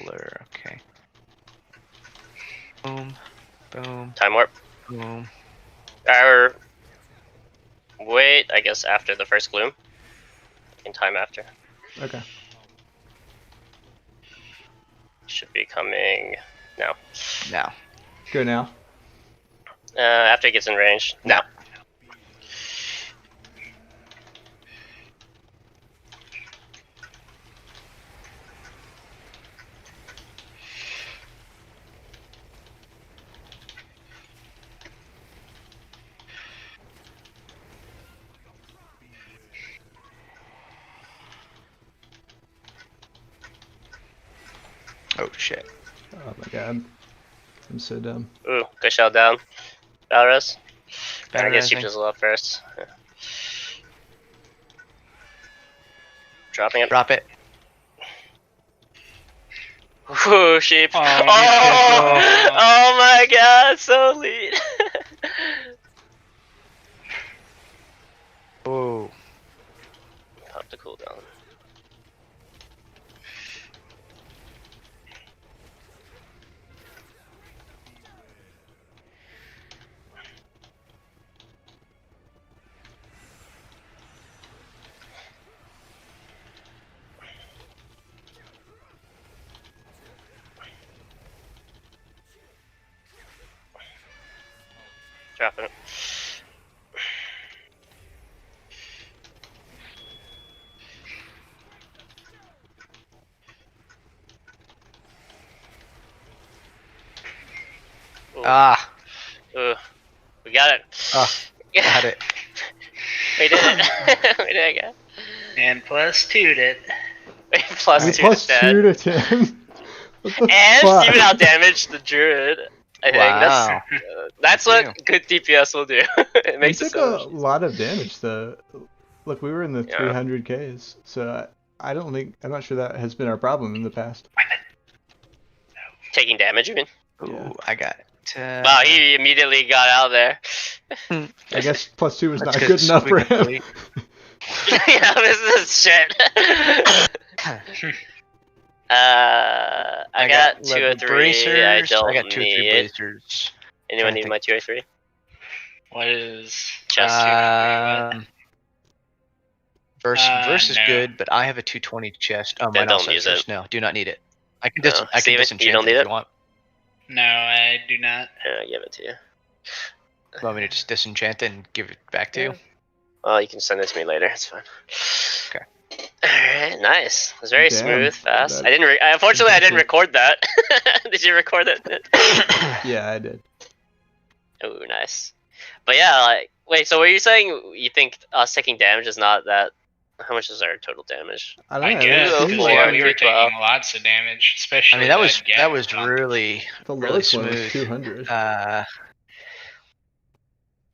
Blur, okay. Boom, boom, Time warp. boom. Or wait, I guess after the first gloom. In time after. Okay. Should be coming now. Now. Go now. After it gets in range. Now. Oh shit. Oh my god. I'm so dumb. Ooh, good shell down. Valorous. I guess you Batterizing. just love first. Yeah. Dropping it. Drop it. Ooh, sheep. Oh, Oh my god, so lead. Ooh. Pop the cooldown. Dropping it. Ooh. Ah, Ooh. We got it. got it. We did it. We did it again. And plus 2'd it. Plus We two plus to 2 dead. to 10. What the And fuck? Steven outdamaged the druid. I think Wow. that's what good DPS will do. It We makes it took so a much. lot of damage though. Look, we were in the Yeah. 300Ks, so I'm not sure that has been our problem in the past. Taking damage, you mean? Ooh, I got. Wow, he immediately got out of there. I guess plus 2 was Let's not get good enough for him. squiggly. Yeah, this is shit. I got 2 or leather 3. bracers. I don't I got 2 or 3 need. bracers. Anyone Trying need to my 2 or 3? What is Chest Verse is no. good, but I have a 220 chest. Oh, Then mine don't also use has it. no, do not need it. I can No. I can Steven, you disenchant don't it need if it? you want. No, I do not. Yeah, give it to you. Want me to just disenchant it and give it back to you? Well, you can send it to me later. It's fine. Okay. Alright, nice. It was very Damn, smooth, fast. that- I didn't. Unfortunately, I didn't impressive. record that. Did you record it? Yeah, I did. Oh, nice. But yeah, like, wait. So, were you saying you think us taking damage is not that? How much is our total damage? I don't I know. guess it go seems because for like it. we were 12. taking lots of damage, especially. I mean, that was gap was bump. really the really lowest one was smooth. 200.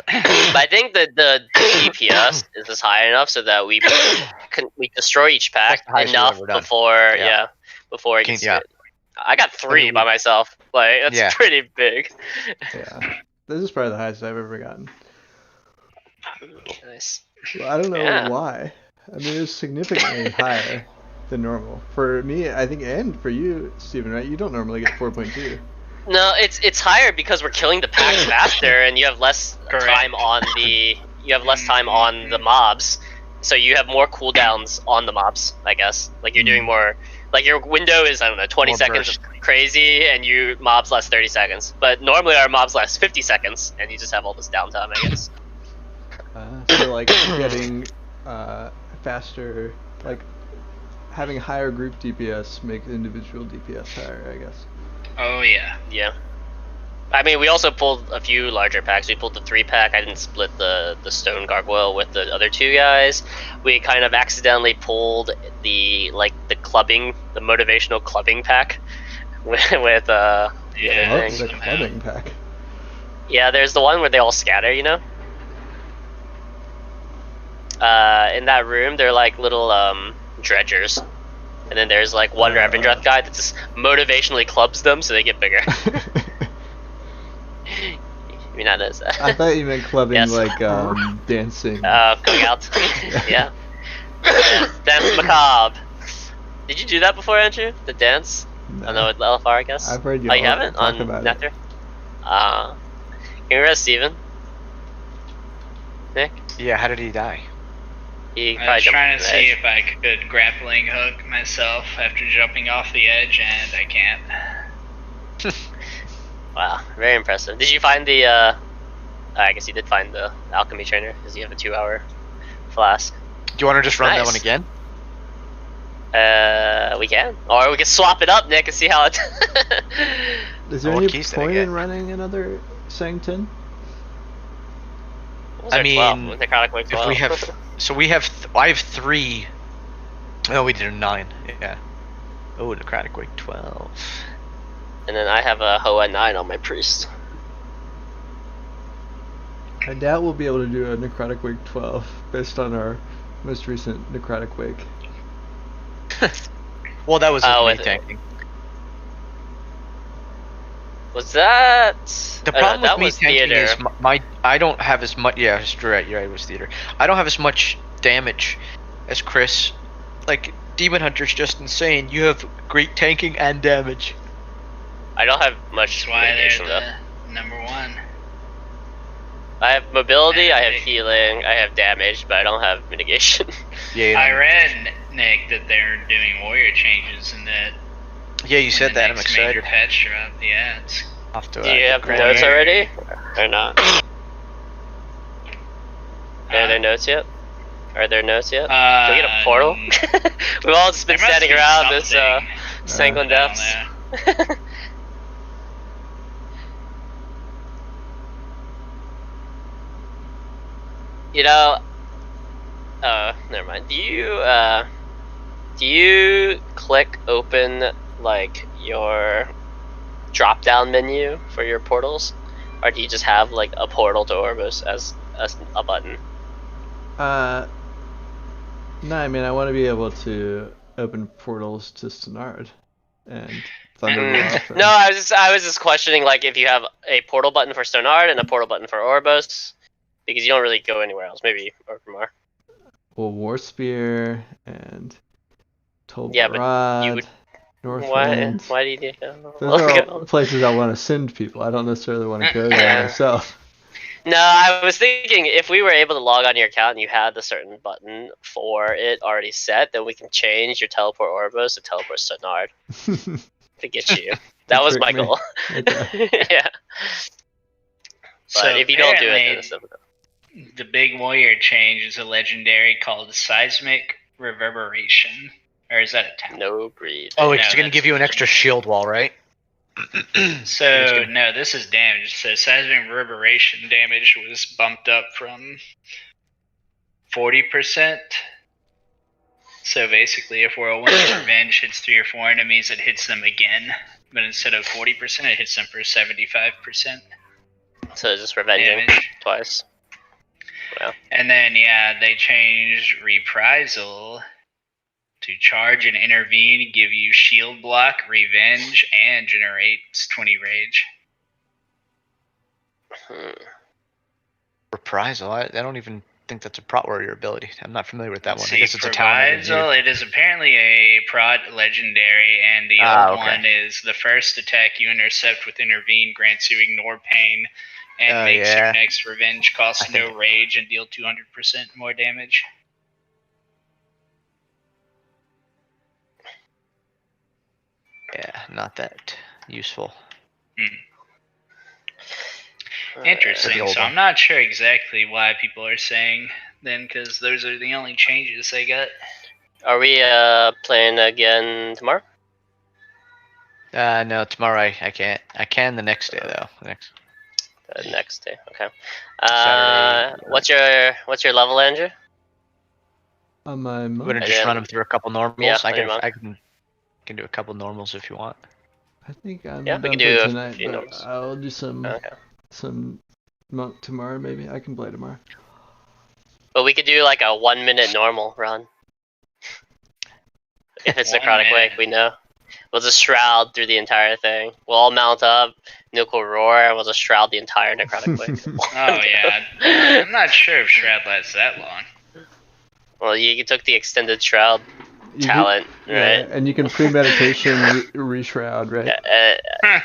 But I think that the DPS is high enough so that we destroy each pack That's the highest we've enough ever done. before Yeah. before it Can- gets yeah. good. I got 3 by myself. Like that's Yeah. pretty big. Yeah. This is probably the highest I've ever gotten. Nice. Well, I don't know Yeah. why. I mean, it's significantly higher than normal. For me, I think, and for you, Steven, right? You don't normally get 4.2. No, it's higher because we're killing the packs faster, and you have less Correct. time on the mobs, so you have more cooldowns on the mobs. I guess like you're doing more. Like your window is 20 More seconds burst. of crazy, and you mobs last 30 seconds. But normally our mobs last 50 seconds, and you just have all this downtime. I guess. So, like, getting faster, like, having higher group DPS makes individual DPS higher, I guess. Oh yeah. Yeah. I mean, we also pulled a few larger packs. We pulled the 3-pack. I didn't split the stone gargoyle with the other 2 guys. We kind of accidentally pulled the motivational clubbing pack with Yeah. Love thing. the somehow. clubbing pack. Yeah, there's the one where they all scatter, you know? In that room, they're like little dredgers. And then there's like one Revendreth guy that just motivationally clubs them so they get bigger. You mean not as I thought you meant clubbing Yes. like dancing. going out. Yeah. Dance macabre. Did you do that before, Andrew? The dance? No. I know with LFR, I guess. I've heard you Oh, you all haven't talk on about it. Nectar? Can you rest Steven? Nick? Yeah, how did he die? He I probably was jumped trying off to the see edge. if I could grappling hook myself after jumping off the edge, and I can't. Wow, very impressive. Did you find the? I guess you did find the alchemy trainer because you have a 2-hour flask. Do you want to just run that Nice. one again? We can, or we can swap it up, Nick, and see how it. Is there What any keys did I point get? in running another Sanctin? What was I our 12? mean, Necrotic Wave 12. If we have, so we have, I have 3. Oh, we did a 9. Yeah. Oh, Necrotic Wake 12. and then I have a Hoa 9 on my priest. I doubt we'll be able to do a Necrotic Wake 12 based on our most recent Necrotic Wake. Well, that was Oh, me with- tanking. Was that? The oh, no, problem that with me was tanking theater. is my I don't have as much. Yeah, you're right. It was theater. I don't have as much damage as Chris. Like Demon Hunter's just insane. You have great tanking and damage. I don't have much That's why they're mitigation though. the number one. I have mobility, I have They- healing, I have damage, but I don't have mitigation. Yeah. I read, Nick, that they're doing warrior changes and that Yeah, you when said the that. I'm next major excited. patch drop. Yeah, it's Off to Do you have great notes year. already? Or not? Are there notes yet? Are there notes yet? Can we get a portal? We've all just been there must standing be around this something. Sanguine I don't Depths. know. You know, never mind. Do you click open like your drop down menu for your portals, or do you just have like a portal to Orbos as a button? No, I mean I want to be able to open portals to Stenard and Thunderwolf. No, I was just questioning like if you have a portal button for Stonard and a portal button for Orbos, because you don't really go anywhere else. Maybe Orgrimmar. Well, War Spear and Tolbarad, Yeah, but you would- Northwind. Why do you need to go? Those are all places I want to send people. I don't necessarily want to go there myself. No, I was thinking if we were able to log on your account and you had the certain button for it already set, then we can change your teleport Orbos to teleport Stonard to get you. That was my Trick me. goal. Okay. Yeah. But So if you don't do it, then apparently, it's difficult. the big warrior change is a legendary called Seismic Reverberation. Or is that a talent? No breed. Oh, No, it's gonna that's give you an extra legendary. shield wall, right? So no, this is damage. So seismic reverberation damage was bumped up from 40%. So basically, if Whirlwind's Revenge hits 3 or 4 enemies, it hits them again. But instead of 40%, it hits them for 75% So it's just revenging damage. twice. And then yeah, they changed Reprisal to charge and intervene, give you shield block, revenge, and generates 20 rage. Reprisal. I don't even think that's a prot warrior ability. I'm not familiar with that one. I See, guess it's a talent. Reprisal, it is apparently a prod legendary, and the Ah, old okay. one is the first attack you intercept with intervene grants you ignore pain, and Oh, makes yeah. your next revenge cost I think- no rage and deal 200% more damage. Yeah, not that useful. Interesting. The old So one. I'm not sure exactly why people are saying then, because those are the only changes they got. Are we playing again tomorrow? No, tomorrow I can't. I can the next day though. Next day. Okay. Saturday. What's your level, Andrew? On my I'm monk, gonna And just then- run them through a couple normals. Yeah, I on your can monk. I can do a couple normals if you want. I think I'm Yeah, we done can for do a tonight, few but notes. I'll do some Okay. monk tomorrow. Maybe I can play tomorrow. But we could do like a 1 minute normal run. If it's 1 necrotic minute. wake, we know. We'll just shroud through the entire thing. We'll all mount up, Nuke will roar, and we'll just shroud the entire necrotic wake. Oh yeah, I'm not sure if Shroud lasts that long. Well, you took the extended shroud You can- talent, yeah, right? and you can pre-meditation reshroud, right?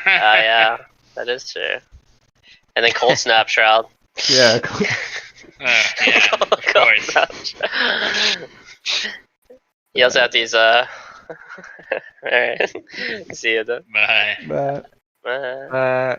Yeah, that is true. And then cold snap shroud. Yeah. Cool. Yeah, of course. You also have these, alright. See you then. Bye. But Bye.